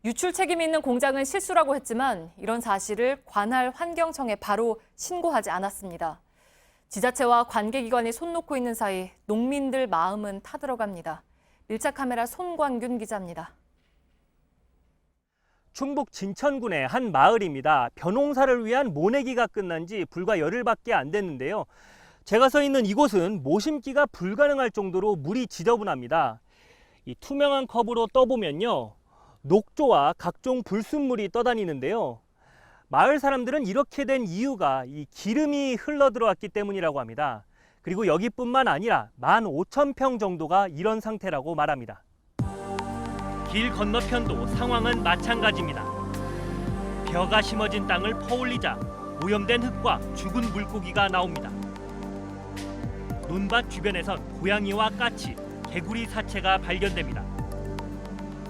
유출 책임이 있는 공장은 실수라고 했지만 이런 사실을 관할 환경청에 바로 신고하지 않았습니다. 지자체와 관계기관이 손 놓고 있는 사이 농민들 마음은 타들어갑니다. 밀착 카메라 손광균 기자입니다. 충북 진천군의 한 마을입니다. 벼농사를 위한 모내기가 끝난 지 불과 열흘밖에 안 됐는데요. 제가 서 있는 이곳은 모심기가 불가능할 정도로 물이 지저분합니다. 이 투명한 컵으로 떠보면요, 녹조와 각종 불순물이 떠다니는데요. 마을 사람들은 이렇게 된 이유가 이 기름이 흘러들어왔기 때문이라고 합니다. 그리고 여기뿐만 아니라 15,000평 정도가 이런 상태라고 말합니다. 길 건너편도 상황은 마찬가지입니다. 벼가 심어진 땅을 퍼올리자 오염된 흙과 죽은 물고기가 나옵니다. 논밭 주변에선 고양이와 까치, 개구리 사체가 발견됩니다.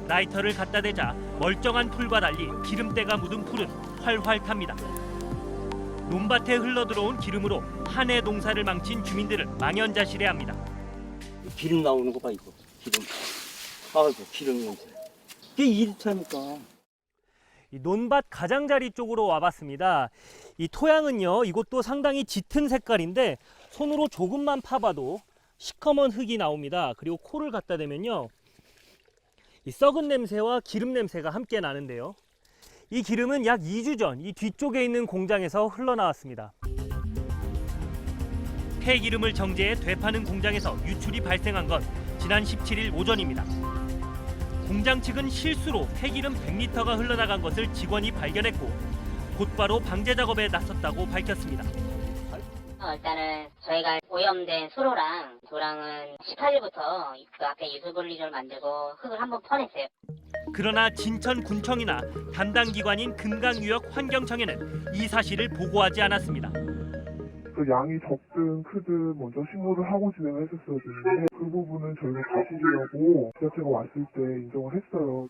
라이터를 갖다 대자 멀쩡한 풀과 달리 기름때가 묻은 풀은 활활 탑니다. 논밭에 흘러들어온 기름으로 한 해 농사를 망친 주민들은 망연자실해합니다. 기름 나오는 거 봐, 이거. 기름. 아이고, 기름 냄새. 이게 이렇다니까. 이 논밭 가장자리 쪽으로 와봤습니다. 이 토양은요, 이곳도 상당히 짙은 색깔인데 손으로 조금만 파봐도 시커먼 흙이 나옵니다. 그리고 코를 갖다 대면요, 이 썩은 냄새와 기름 냄새가 함께 나는데요. 이 기름은 약 2주 전 이 뒤쪽에 있는 공장에서 흘러나왔습니다. 폐기름을 정제해 되파는 공장에서 유출이 발생한 건 지난 17일 오전입니다. 공장 측은 실수로 폐기름 100리터가 흘러나간 것을 직원이 발견했고 곧바로 방제 작업에 나섰다고 밝혔습니다. 일단은 저희가 오염된 수로랑 도랑은 18일부터 그 앞에 유수분리를 만들고 흙을 한번 퍼냈어요. 그러나 진천군청이나 담당 기관인 금강유역 환경청에는 이 사실을 보고하지 않았습니다. 그 양이 적든 크든 먼저 신고를 하고 진행을 했었어야 되는데 그 부분은 저희가 가시려고 지자체가 왔을 때 인정을 했어요.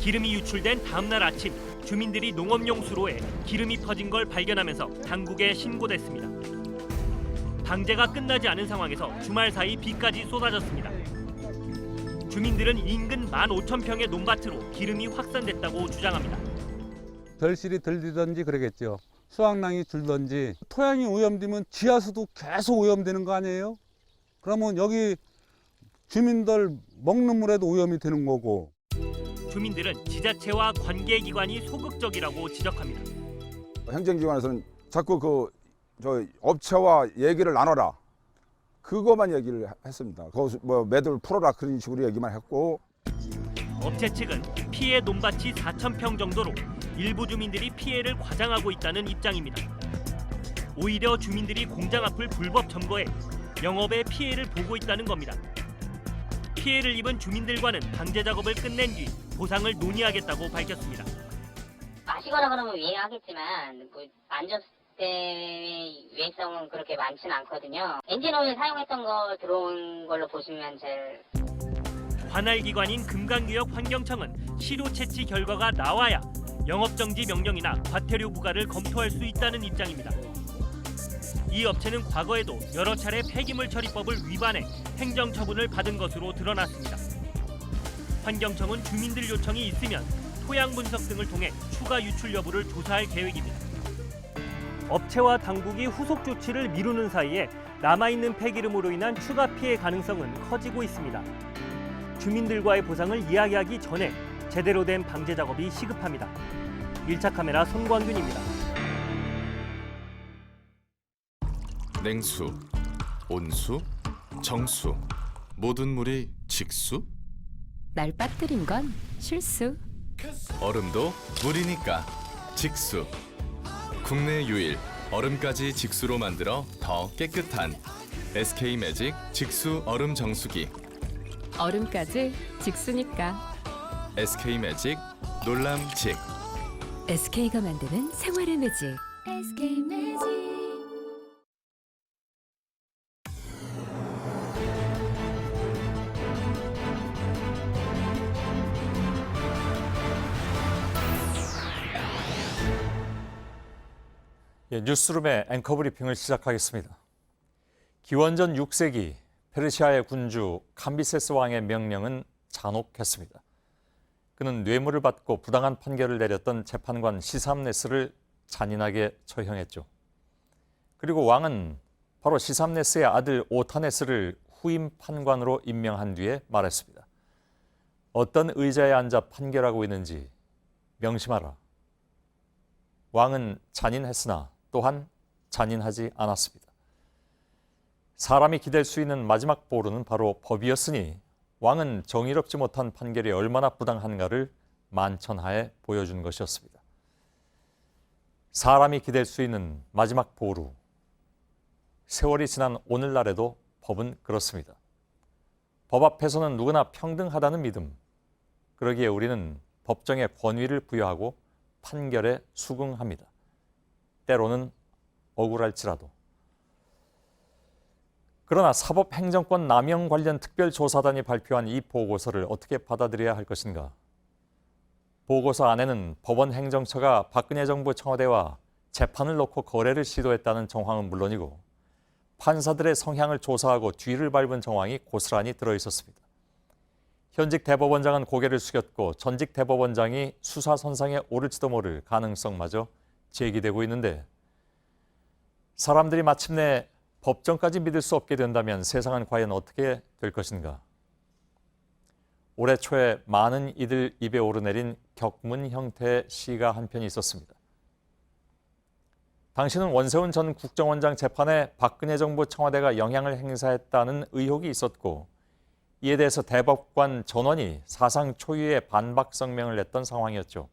기름이 유출된 다음 날 아침 주민들이 농업용 수로에 기름이 퍼진 걸 발견하면서 당국에 신고됐습니다. 방제가 끝나지 않은 상황에서 주말 사이 비까지 쏟아졌습니다. 주민들은 인근 15,000평의 논밭으로 기름이 확산됐다고 주장합니다. 덜실이 들리든지 그러겠죠. 수확량이 줄든지. 토양이 오염되면 지하수도 계속 오염되는 거 아니에요? 그러면 여기 주민들 먹는 물에도 오염이 되는 거고. 주민들은 지자체와 관계기관이 소극적이라고 지적합니다. 행정기관에서는 자꾸 저 업체와 얘기를 나눠라. 그거만 얘기를 했습니다. 뭐 매듭을 풀어라 그런 식으로 얘기만 했고. 업체 측은 피해 논밭이 4,000평 정도로 일부 주민들이 피해를 과장하고 있다는 입장입니다. 오히려 주민들이 공장 앞을 불법 점거해 영업에 피해를 보고 있다는 겁니다. 피해를 입은 주민들과는 방제 작업을 끝낸 뒤 보상을 논의하겠다고 밝혔습니다. 마시거나 그러면 이해하겠지만 안전대 위해성은 그렇게 많지는 않거든요. 엔진오일 사용했던 거 들어온 걸로 보시면 제일. 관할 기관인 금강유역 환경청은 시료 채취 결과가 나와야 영업정지 명령이나 과태료 부과를 검토할 수 있다는 입장입니다. 이 업체는 과거에도 여러 차례 폐기물 처리법을 위반해 행정처분을 받은 것으로 드러났습니다. 환경청은 주민들 요청이 있으면 토양 분석 등을 통해 추가 유출 여부를 조사할 계획입니다. 업체와 당국이 후속 조치를 미루는 사이에 남아있는 폐기름으로 인한 추가 피해 가능성은 커지고 있습니다. 주민들과의 보상을 이야기하기 전에 제대로 된 방제 작업이 시급합니다. 밀착 카메라 손광균입니다. 냉수, 온수, 정수. 모든 물이 직수? 날 빠뜨린 건 실수. 얼음도 물이니까 직수. 국내 유일 얼음까지 직수로 만들어 더 깨끗한 SK 매직 직수 얼음 정수기. 얼음까지 직수니까. SK 매직 놀람직. SK가 만드는 생활의 매직. SK 매직. 뉴스룸의 앵커 브리핑을 시작하겠습니다. 기원전 6세기 페르시아의 군주 캄비세스 왕의 명령은 잔혹했습니다. 그는 뇌물을 받고 부당한 판결을 내렸던 재판관 시삼네스를 잔인하게 처형했죠. 그리고 왕은 바로 시삼네스의 아들 오타네스를 후임 판관으로 임명한 뒤에 말했습니다. 어떤 의자에 앉아 판결하고 있는지 명심하라. 왕은 잔인했으나 또한 잔인하지 않았습니다. 사람이 기댈 수 있는 마지막 보루는 바로 법이었으니 왕은 정의롭지 못한 판결이 얼마나 부당한가를 만천하에 보여준 것이었습니다. 사람이 기댈 수 있는 마지막 보루. 세월이 지난 오늘날에도 법은 그렇습니다. 법 앞에서는 누구나 평등하다는 믿음. 그러기에 우리는 법정에 권위를 부여하고 판결에 수긍합니다. 때로는 억울할지라도. 그러나 사법행정권 남용 관련 특별조사단이 발표한 이 보고서를 어떻게 받아들여야 할 것인가? 보고서 안에는 법원 행정처가 박근혜 정부 청와대와 재판을 놓고 거래를 시도했다는 정황은 물론이고 판사들의 성향을 조사하고 뒤를 밟은 정황이 고스란히 들어있었습니다. 현직 대법원장은 고개를 숙였고 전직 대법원장이 수사선상에 오를지도 모를 가능성마저 제기되고 있는데 사람들이 마침내 법정까지 믿을 수 없게 된다면 세상은 과연 어떻게 될 것인가? 올해 초에 많은 이들 입에 오르내린 격문 형태의 시가 한 편이 있었습니다. 당시는 원세훈 전 국정원장 재판에 박근혜 정부 청와대가 영향을 행사했다는 의혹이 있었고 이에 대해서 대법관 전원이 사상 초유의 반박 성명을 냈던 상황이었죠.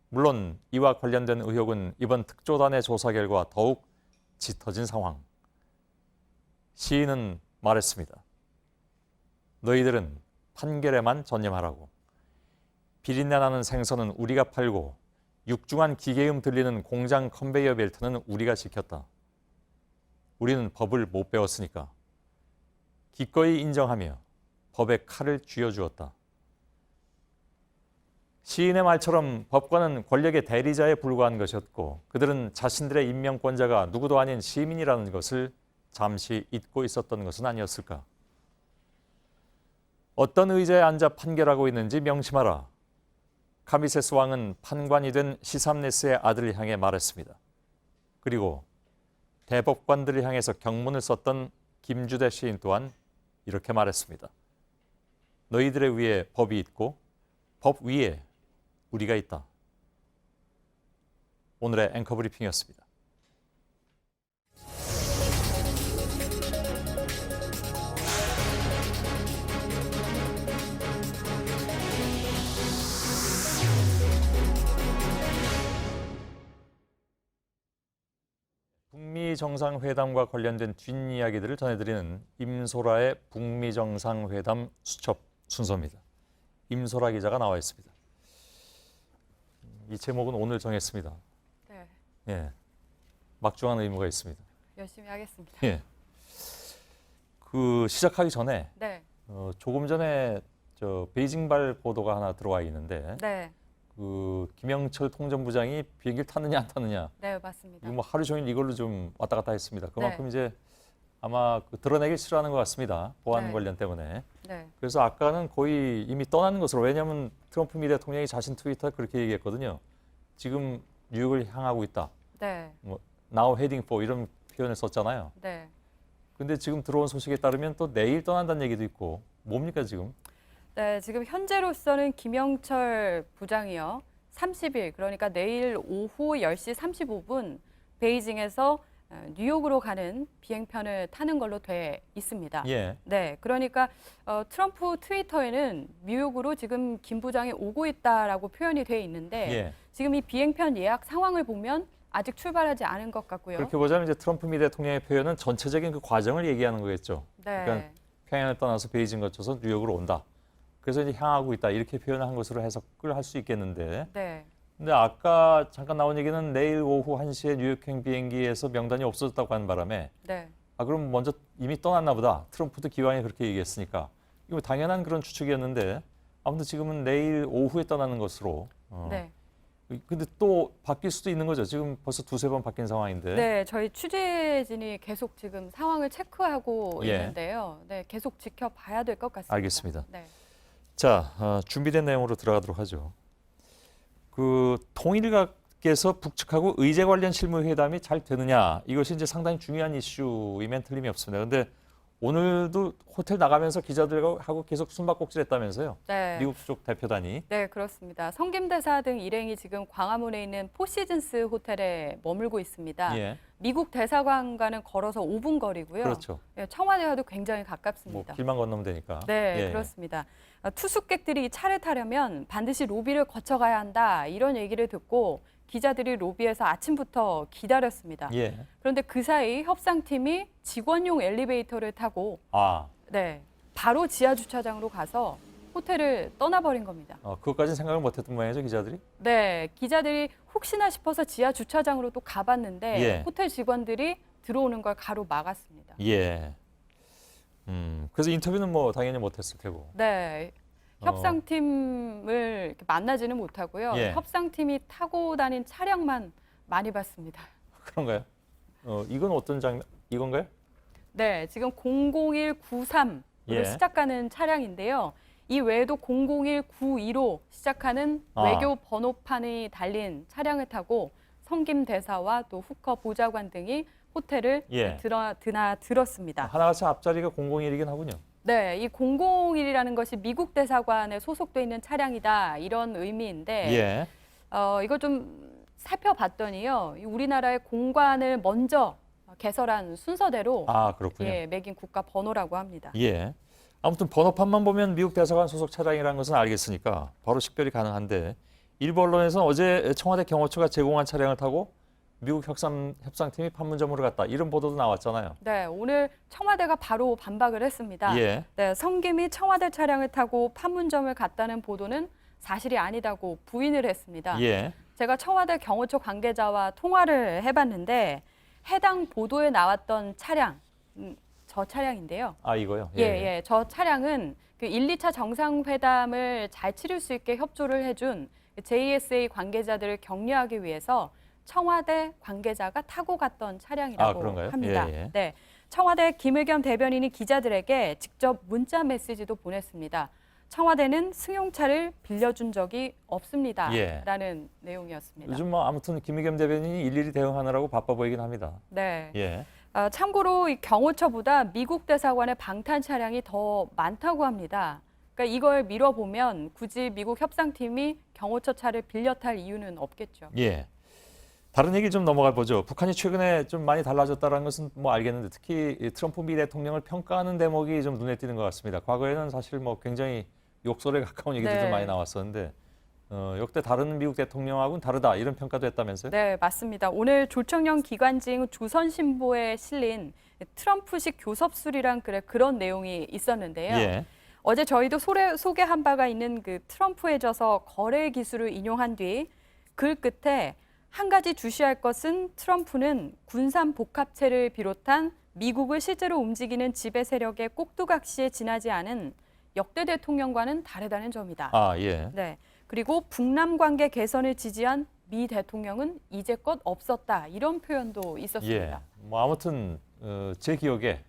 물론 이와 관련된 의혹은 이번 특조단의 조사 결과 더욱 짙어진 상황. 시인은 말했습니다. 너희들은 판결에만 전념하라고. 비린내 나는 생선은 우리가 팔고 육중한 기계음 들리는 공장 컨베이어 벨트는 우리가 지켰다. 우리는 법을 못 배웠으니까. 기꺼이 인정하며 법의 칼을 쥐어주었다. 시인의 말처럼 법관은 권력의 대리자에 불과한 것이었고 그들은 자신들의 임명권자가 누구도 아닌 시민이라는 것을 잠시 잊고 있었던 것은 아니었을까? 어떤 의자에 앉아 판결하고 있는지 명심하라. 카미세스 왕은 판관이 된 시삼네스의 아들을 향해 말했습니다. 그리고 대법관들을 향해서 경문을 썼던 김주대 시인 또한 이렇게 말했습니다. 너희들의 위에 법이 있고 법 위에 우리가 있다. 오늘의 앵커 브리핑이었습니다. 북미 정상회담과 관련된 뒷이야기들을 전해드리는 임소라의 북미 정상회담 수첩 순서입니다. 임소라 기자가 나와 있습니다. 이 제목은 오늘 정했습니다. 네. 예, 막중한 의무가 있습니다. 열심히 하겠습니다. 예. 그 시작하기 전에 네. 조금 전에 베이징발 보도가 하나 들어와 있는데 네. 그 김영철 통전부장이 비행기를 탔느냐 안 탔느냐. 네, 맞습니다. 이거 뭐 하루 종일 이걸로 좀 왔다 갔다 했습니다. 그만큼 네. 이제 아마 드러내기 싫어하는 것 같습니다. 보안 네. 관련 때문에. 네. 그래서 아까는 거의 이미 떠나는 것으로, 왜냐하면 트럼프 미 대통령이 자신 트위터에 그렇게 얘기했거든요. 지금 뉴욕을 향하고 있다. 네. 뭐 now heading for 이런 표현을 썼잖아요. 네. 근데 지금 들어온 소식에 따르면 또 내일 떠난다는 얘기도 있고, 뭡니까 지금? 네, 지금 현재로서는 김영철 부장이요. 30일, 그러니까 내일 오후 10시 35분 베이징에서 뉴욕으로 가는 비행편을 타는 걸로 돼 있습니다. 예. 네, 그러니까 트럼프 트위터에는 뉴욕으로 지금 김 부장이 오고 있다라고 표현이 돼 있는데 예. 지금 이 비행편 예약 상황을 보면 아직 출발하지 않은 것 같고요. 그렇게 보자면 이제 트럼프 미 대통령의 표현은 전체적인 그 과정을 얘기하는 거겠죠. 네. 그러니까 평양을 떠나서 베이징 거쳐서 뉴욕으로 온다. 그래서 이제 향하고 있다. 이렇게 표현을 한 것으로 해석을 할 수 있겠는데. 네. 근데 아까 잠깐 나온 얘기는 내일 오후 1시에 뉴욕행 비행기에서 명단이 없어졌다고 하는 바람에 네. 그럼 먼저 이미 떠났나 보다. 트럼프도 기왕에 그렇게 얘기했으니까. 이거 당연한 그런 추측이었는데 아무튼 지금은 내일 오후에 떠나는 것으로. 네. 근데 또 바뀔 수도 있는 거죠. 지금 벌써 두세 번 바뀐 상황인데. 네, 저희 취재진이 계속 지금 상황을 체크하고 예. 있는데요. 네, 계속 지켜봐야 될 것 같습니다. 알겠습니다. 네. 자, 준비된 내용으로 들어가도록 하죠. 그 통일각에서 북측하고 의제 관련 실무회담이 잘 되느냐, 이것이 이제 상당히 중요한 이슈이면 틀림이 없습니다. 그런데 오늘도 호텔 나가면서 기자들하고 계속 숨바꼭질했다면서요? 네. 미국 쪽 대표단이. 네, 그렇습니다. 성김대사 등 일행이 지금 광화문에 있는 포시즌스 호텔에 머물고 있습니다. 예. 미국 대사관과는 걸어서 5분 거리고요. 그렇죠. 네, 청와대와도 굉장히 뭐 가깝습니다. 길만 건너면 되니까. 네, 예. 그렇습니다. 투숙객들이 이 차를 타려면 반드시 로비를 거쳐가야 한다, 이런 얘기를 듣고 기자들이 로비에서 아침부터 기다렸습니다. 예. 그런데 그 사이 협상팀이 직원용 엘리베이터를 타고 네, 바로 지하 주차장으로 가서 호텔을 떠나버린 겁니다. 그것까지는 생각을 못했던 모양이죠, 기자들이? 네, 기자들이 혹시나 싶어서 지하 주차장으로 또 가봤는데 예. 호텔 직원들이 들어오는 걸 가로막았습니다. 예. 그래서 인터뷰는 뭐 당연히 못했을 테고. 네. 협상팀을 이렇게 만나지는 못하고요. 예. 협상팀이 타고 다닌 차량만 많이 봤습니다. 그런가요? 이건 어떤 장면? 이건가요? 네, 지금 00193으로 예. 시작하는 차량인데요. 이 외에도 00192로 시작하는 외교 번호판이 달린 차량을 타고 성김 대사와 또 후커 보좌관 등이 호텔을 예. 들었습니다. 하나같이 앞자리가 001이긴 하군요. 네, 이 001이라는 것이 미국 대사관에 소속돼 있는 차량이다, 이런 의미인데 예. 이걸 좀 살펴봤더니요, 우리나라의 공관을 먼저 개설한 순서대로 그렇군요. 예, 매긴 국가 번호라고 합니다. 예. 아무튼 번호판만 보면 미국 대사관 소속 차량이라는 것은 알겠으니까 바로 식별이 가능한데 일부 언론에서는 어제 청와대 경호처가 제공한 차량을 타고 미국 협상팀이 판문점으로 갔다, 이런 보도도 나왔잖아요. 네, 오늘 청와대가 바로 반박을 했습니다. 예. 네, 성김이 청와대 차량을 타고 판문점을 갔다는 보도는 사실이 아니다고 부인을 했습니다. 예. 제가 청와대 경호처 관계자와 통화를 해봤는데 해당 보도에 나왔던 차량, 저 차량인데요. 이거요? 예, 저 차량은 그 1, 2차 정상회담을 잘 치를 수 있게 협조를 해준 JSA 관계자들을 격려하기 위해서 청와대 관계자가 타고 갔던 차량이라고 그런가요? 합니다. 예. 네, 청와대 김의겸 대변인이 기자들에게 직접 문자 메시지도 보냈습니다. 청와대는 승용차를 빌려준 적이 없습니다. 예. 라는 내용이었습니다. 요즘 뭐 아무튼 김의겸 대변인이 일일이 대응하느라고 바빠 보이긴 합니다. 네. 예. 참고로 이 경호처보다 미국 대사관의 방탄 차량이 더 많다고 합니다. 그러니까 이걸 미뤄보면 굳이 미국 협상팀이 경호처 차를 빌려 탈 이유는 없겠죠. 예. 다른 얘기 좀 넘어가 보죠. 북한이 최근에 좀 많이 달라졌다는 것은 뭐 알겠는데 특히 트럼프 미 대통령을 평가하는 대목이 좀 눈에 띄는 것 같습니다. 과거에는 사실 뭐 굉장히 욕설에 가까운 얘기들도 네. 많이 나왔었는데 역대 다른 미국 대통령하고는 다르다, 이런 평가도 했다면서요? 네, 맞습니다. 오늘 조청년 기관지인 조선신보에 실린 트럼프식 교섭술이란 그런 내용이 있었는데요. 예. 어제 저희도 소개한 바가 있는 그 트럼프에 져서 거래 기술을 인용한 뒤 글 끝에 한 가지 주시할 것은 트럼프는 군산 복합체를 비롯한 미국을 실제로 움직이는 지배 세력의 꼭두각시에 지나지 않은 역대 대통령과는 다르다는 점이다. 예. 네. 그리고 북남 관계 개선을 지지한 미 대통령은 이제껏 없었다, 이런 표현도 있었습니다. 예. 뭐 아무튼 제 기억에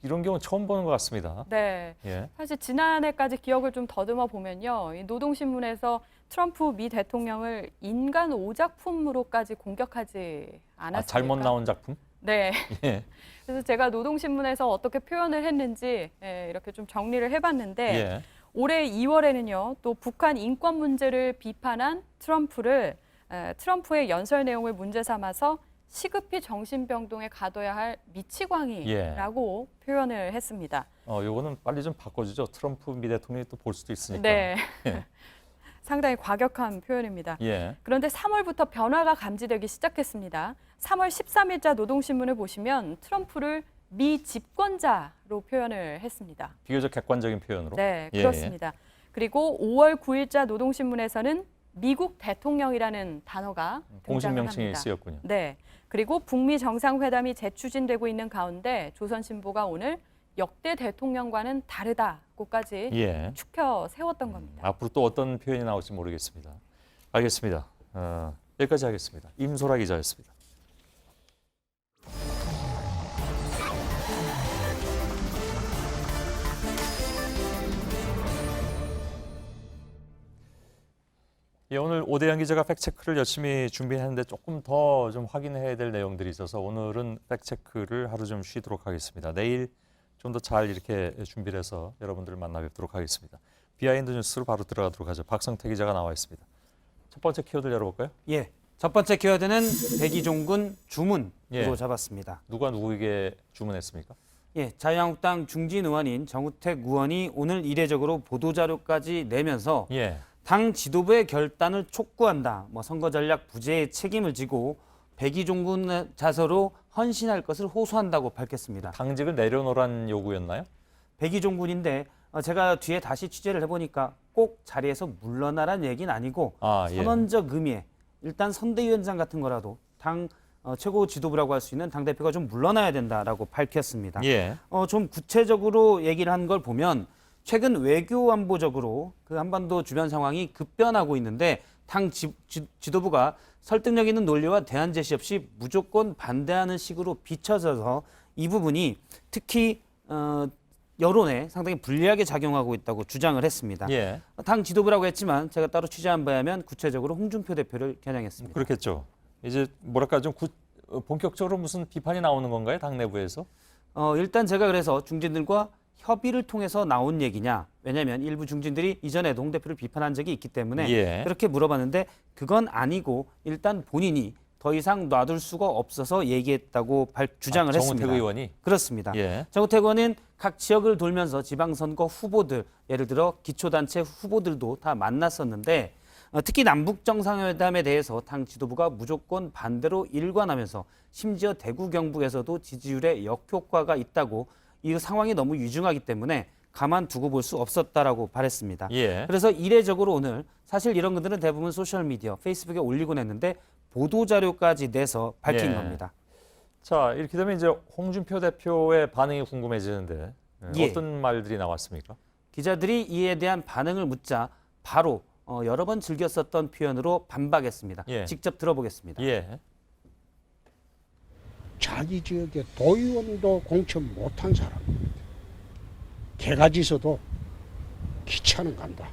이런 경우 처음 보는 것 같습니다. 네. 예. 사실 지난해까지 기억을 좀 더듬어 보면요, 이 노동신문에서 트럼프 미 대통령을 인간 오작품으로까지 공격하지 않았습니까? 잘못 나온 작품? 네. 예. 그래서 제가 노동신문에서 어떻게 표현을 했는지 이렇게 좀 정리를 해봤는데 예. 올해 2월에는요, 또 북한 인권 문제를 비판한 트럼프의 연설 내용을 문제 삼아서 시급히 정신병동에 가둬야 할 미치광이라고 표현을 했습니다. 요거는 빨리 좀 바꿔주죠. 트럼프 미 대통령이 또 볼 수도 있으니까. 네. 예. 상당히 과격한 표현입니다. 예. 그런데 3월부터 변화가 감지되기 시작했습니다. 3월 13일자 노동신문을 보시면 트럼프를 미집권자로 표현을 했습니다. 비교적 객관적인 표현으로. 네, 그렇습니다. 그리고 5월 9일자 노동신문에서는 미국 대통령이라는 단어가 공식 등장을 명칭이 합니다. 쓰였군요. 네, 그리고 북미 정상회담이 재추진되고 있는 가운데 조선신보가 오늘 역대 대통령과는 다르다고까지 추켜 세웠던 겁니다. 앞으로 또 어떤 표현이 나올지 모르겠습니다. 알겠습니다. 여기까지 하겠습니다. 임소라 기자였습니다. 예, 오늘 오대영 기자가 팩트체크를 열심히 준비했는데 조금 더 좀 확인해야 될 내용들이 있어서 오늘은 팩트체크를 하루 좀 쉬도록 하겠습니다. 내일 좀 더 잘 이렇게 준비를 해서 여러분들을 만나 뵙도록 하겠습니다. 비하인드 뉴스로 바로 들어가도록 하죠. 박성태 기자가 나와 있습니다. 첫 번째 키워드 열어볼까요? 예, 첫 번째 키워드는 백이종군 주문으로 잡았습니다. 누가 누구에게 주문했습니까? 예, 자유한국당 중진 의원인 정우택 의원이 오늘 이례적으로 보도자료까지 내면서 당 지도부의 결단을 촉구한다. 선거 전략 부재의 책임을 지고 백이종군 자서로 헌신할 것을 호소한다고 밝혔습니다. 당직을 내려놓으란 요구였나요? 백이종군인데 제가 뒤에 다시 취재를 해보니까 꼭 자리에서 물러나란 얘기는 아니고 선언적 의미에 일단 선대위원장 같은 거라도 당 최고 지도부라고 할 수 있는 당대표가 좀 물러나야 된다라고 밝혔습니다. 좀 구체적으로 얘기를 한 걸 보면 최근 외교안보적으로 그 한반도 주변 상황이 급변하고 있는데 당 지도부가 설득력 있는 논리와 대안 제시 없이 무조건 반대하는 식으로 비춰져서 이 부분이 특히 여론에 상당히 불리하게 작용하고 있다고 주장을 했습니다. 당 지도부라고 했지만 제가 따로 취재한 바에 하면 구체적으로 홍준표 대표를 겨냥했습니다. 그렇겠죠. 이제 뭐랄까 좀 본격적으로 무슨 비판이 나오는 건가요? 당 내부에서? 일단 제가 그래서 중진들과 협의를 통해서 나온 얘기냐. 왜냐하면 일부 중진들이 이전에도 홍 대표를 비판한 적이 있기 때문에 그렇게 물어봤는데 그건 아니고 일단 본인이 더 이상 놔둘 수가 없어서 얘기했다고 주장을 했습니다. 정우택 의원이? 그렇습니다. 정우택 의원은 각 지역을 돌면서 지방선거 후보들, 예를 들어 기초단체 후보들도 다 만났었는데 특히 남북정상회담에 대해서 당 지도부가 무조건 반대로 일관하면서 심지어 대구 경북에서도 지지율에 역효과가 있다고 이 상황이 너무 유중하기 때문에 가만두고 볼 수 없었다라고 말했습니다. 그래서 이례적으로 오늘 사실 이런 것들은 대부분 소셜미디어, 페이스북에 올리곤 했는데 보도자료까지 내서 밝힌 겁니다. 자, 이렇게 되면 이제 홍준표 대표의 반응이 궁금해지는데 어떤 말들이 나왔습니까? 기자들이 이에 대한 반응을 묻자 바로 여러 번 즐겨 썼던 표현으로 반박했습니다. 직접 들어보겠습니다. 자기 지역에 도의원도 공천 못한 사람입니다. 개가지서도 기차는 간다.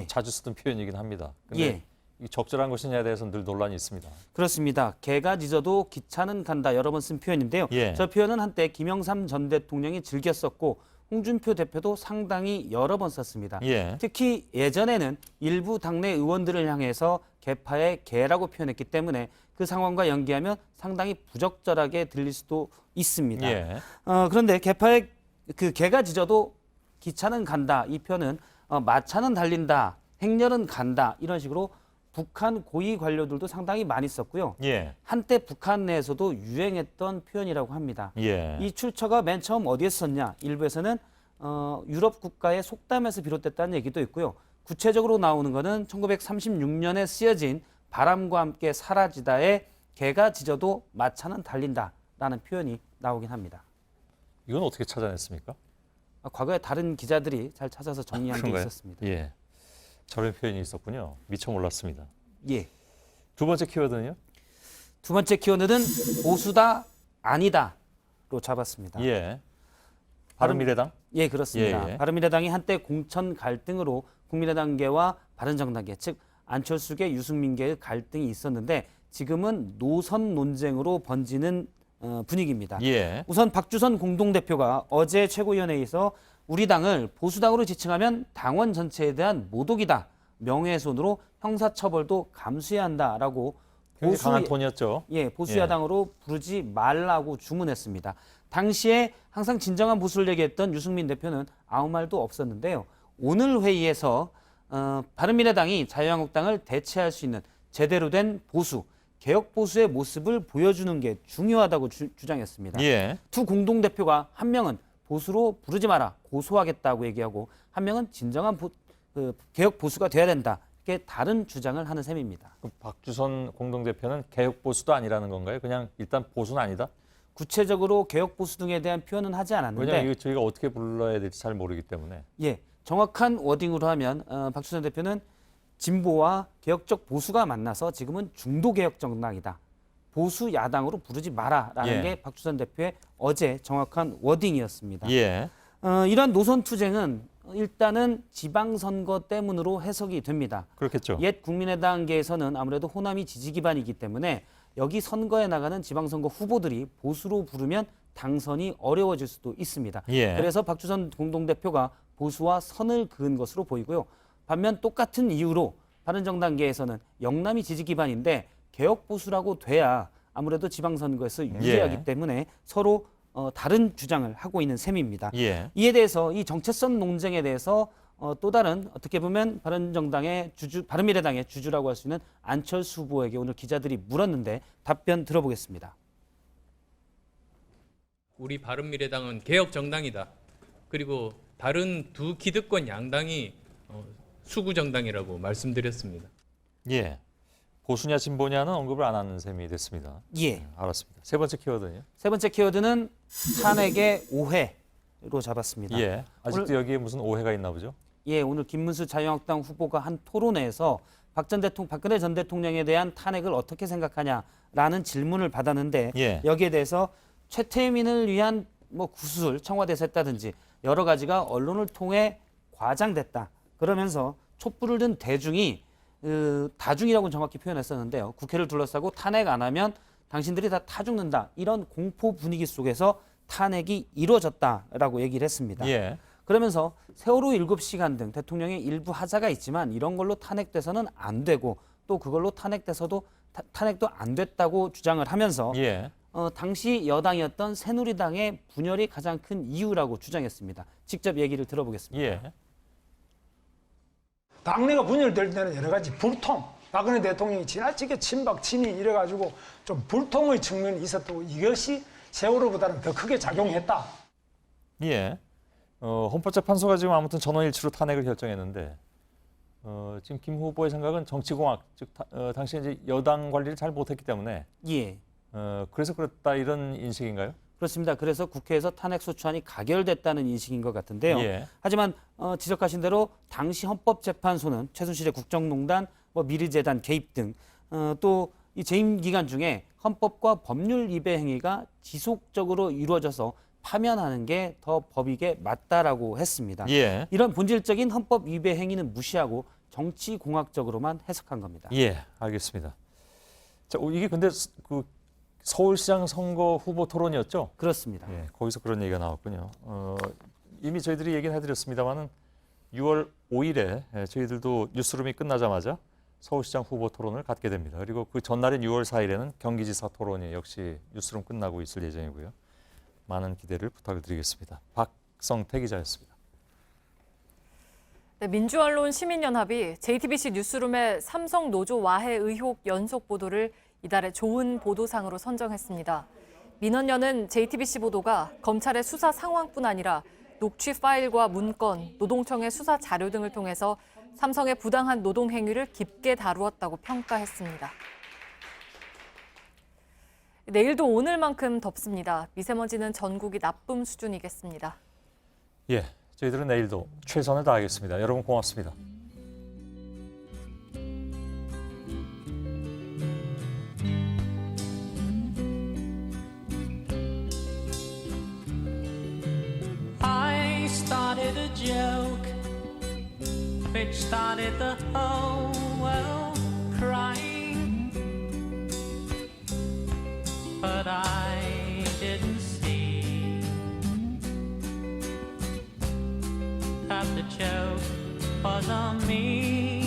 자주 쓰던 표현이긴 합니다. 근데 이 적절한 것이냐에 대해서는 늘 논란이 있습니다. 그렇습니다. 개가 짖어도 기차는 간다 여러 번 쓴 표현인데요. 저 표현은 한때 김영삼 전 대통령이 즐겨 썼고 홍준표 대표도 상당히 여러 번 썼습니다. 특히 예전에는 일부 당내 의원들을 향해서 개파의 개라고 표현했기 때문에 그 상황과 연계하면 상당히 부적절하게 들릴 수도 있습니다. 그런데 개파의 그 개가 짖어도 기차는 간다 이 표현은 마차는 달린다, 행렬은 간다 이런 식으로 북한 고위 관료들도 상당히 많이 썼고요. 한때 북한 내에서도 유행했던 표현이라고 합니다. 이 출처가 맨 처음 어디에 썼냐? 일부에서는 유럽 국가의 속담에서 비롯됐다는 얘기도 있고요. 구체적으로 나오는 것은 1936년에 쓰여진 바람과 함께 사라지다에 개가 짖어도 마차는 달린다라는 표현이 나오긴 합니다. 이건 어떻게 찾아냈습니까? 과거에 다른 기자들이 잘 찾아서 정리한 게 있었습니다. 저런 표현이 있었군요. 미처 몰랐습니다. 두 번째 키워드는요? 두 번째 키워드는 보수다 아니다로 잡았습니다. 바른미래당? 그렇습니다. 바른미래당이 한때 공천 갈등으로 국민의당계와 바른정당계, 즉 안철수계, 유승민계의 갈등이 있었는데 지금은 노선 논쟁으로 번지는 분위기입니다. 우선 박주선 공동대표가 어제 최고위원회에서 우리 당을 보수당으로 지칭하면 당원 전체에 대한 모독이다. 명예훼손으로 형사처벌도 감수해야 한다라고 굉장히 강한 톤이었죠. 예, 보수 야당으로 부르지 말라고 주문했습니다. 당시에 항상 진정한 보수를 얘기했던 유승민 대표는 아무 말도 없었는데요. 오늘 회의에서 바른미래당이 자유한국당을 대체할 수 있는 제대로 된 보수, 개혁 보수의 모습을 보여주는 게 중요하다고 주장했습니다. 예. 두 공동대표가 한 명은 보수로 부르지 마라, 고소하겠다고 얘기하고 한 명은 진정한 개혁 보수가 돼야 된다. 이렇게 다른 주장을 하는 셈입니다. 박주선 공동대표는 개혁 보수도 아니라는 건가요? 그냥 일단 보수는 아니다? 구체적으로 개혁 보수 등에 대한 표현은 하지 않았는데 왜냐하면 이거 저희가 어떻게 불러야 될지 잘 모르기 때문에. 예, 정확한 워딩으로 하면 박주선 대표는 진보와 개혁적 보수가 만나서 지금은 중도 개혁 정당이다. 보수 야당으로 부르지 마라라는 게 박주선 대표의 어제 정확한 워딩이었습니다. 예. 이러한 노선 투쟁은 일단은 지방선거 때문으로 해석이 됩니다. 그렇겠죠. 옛 국민의당계에서는 아무래도 호남이 지지 기반이기 때문에 여기 선거에 나가는 지방선거 후보들이 보수로 부르면 당선이 어려워질 수도 있습니다. 예. 그래서 박주선 공동대표가 보수와 선을 그은 것으로 보이고요. 반면 똑같은 이유로 바른정당계에서는 영남이 지지 기반인데 개혁 보수라고 돼야 아무래도 지방선거에서 유리하기 때문에 서로 다른 주장을 하고 있는 셈입니다. 예. 이에 대해서 이 정체성 논쟁에 대해서 또 다른 어떻게 보면 바른미래당의 주주라고 할 수 있는 안철수 후보에게 오늘 기자들이 물었는데 답변 들어보겠습니다. 우리 바른미래당은 개혁 정당이다. 그리고 다른 두 기득권 양당이 수구 정당이라고 말씀드렸습니다. 예. 보수냐 진보냐는 언급을 안 하는 셈이 됐습니다. 예. 알았습니다. 세 번째 키워드는요? 세 번째 키워드는 탄핵의 오해로 잡았습니다. 예. 아직도 여기에 무슨 오해가 있나 보죠? 예, 오늘 김문수 자유한국당 후보가 한 토론회에서 박근혜 전 대통령에 대한 탄핵을 어떻게 생각하냐라는 질문을 받았는데 여기에 대해서 최태민을 위한 구술 청와대에서 했다든지 여러 가지가 언론을 통해 과장됐다. 그러면서 촛불을 든 대중이 다중이라고 정확히 표현했었는데요. 국회를 둘러싸고 탄핵 안 하면 당신들이 다 타 죽는다. 이런 공포 분위기 속에서 탄핵이 이루어졌다라고 얘기를 했습니다. 예. 그러면서 세월호 7시간 등 대통령의 일부 하자가 있지만 이런 걸로 탄핵돼서는 안 되고 또 그걸로 탄핵돼서도 탄핵도 안 됐다고 주장을 하면서 당시 여당이었던 새누리당의 분열이 가장 큰 이유라고 주장했습니다. 직접 얘기를 들어보겠습니다. 예. 당내가 분열될 때는 여러 가지 불통, 박근혜 대통령이 지나치게 친박, 친이 이래가지고 좀 불통의 측면이 있었고 이것이 세월호보다는 더 크게 작용했다. 예. 헌법재판소가 지금 아무튼 전원일치로 탄핵을 결정했는데 지금 김 후보의 생각은 정치공학, 즉 당시 이제 여당 관리를 잘 못했기 때문에 그래서 그렇다 이런 인식인가요? 그렇습니다. 그래서 국회에서 탄핵소추안이 가결됐다는 인식인 것 같은데요. 하지만 지적하신 대로 당시 헌법재판소는 최순실의 국정농단, 미르재단 개입 등 또 이 재임 기간 중에 헌법과 법률 위배 행위가 지속적으로 이루어져서 파면하는 게 더 법익에 맞다라고 했습니다. 이런 본질적인 헌법 위배 행위는 무시하고 정치공학적으로만 해석한 겁니다. 예, 알겠습니다. 자, 이게 근데 서울시장 선거 후보 토론이었죠? 그렇습니다. 예, 거기서 그런 얘기가 나왔군요. 이미 저희들이 얘기는 해드렸습니다만은 6월 5일에 저희들도 뉴스룸이 끝나자마자 서울시장 후보 토론을 갖게 됩니다. 그리고 그 전날인 6월 4일에는 경기지사 토론이 역시 뉴스룸 끝나고 있을 예정이고요. 많은 기대를 부탁을 드리겠습니다. 박성태 기자였습니다. 네, 민주언론 시민연합이 JTBC 뉴스룸의 삼성 노조 와해 의혹 연속 보도를 이달의 좋은 보도상으로 선정했습니다. 민원연은 JTBC 보도가 검찰의 수사 상황뿐 아니라 녹취 파일과 문건, 노동청의 수사 자료 등을 통해서 삼성의 부당한 노동 행위를 깊게 다루었다고 평가했습니다. 내일도 오늘만큼 덥습니다. 미세먼지는 전국이 나쁨 수준이겠습니다. 예, 저희들은 내일도 최선을 다하겠습니다. 여러분 고맙습니다. I started a joke which started the whole world crying, but I didn't see that the joke was on me.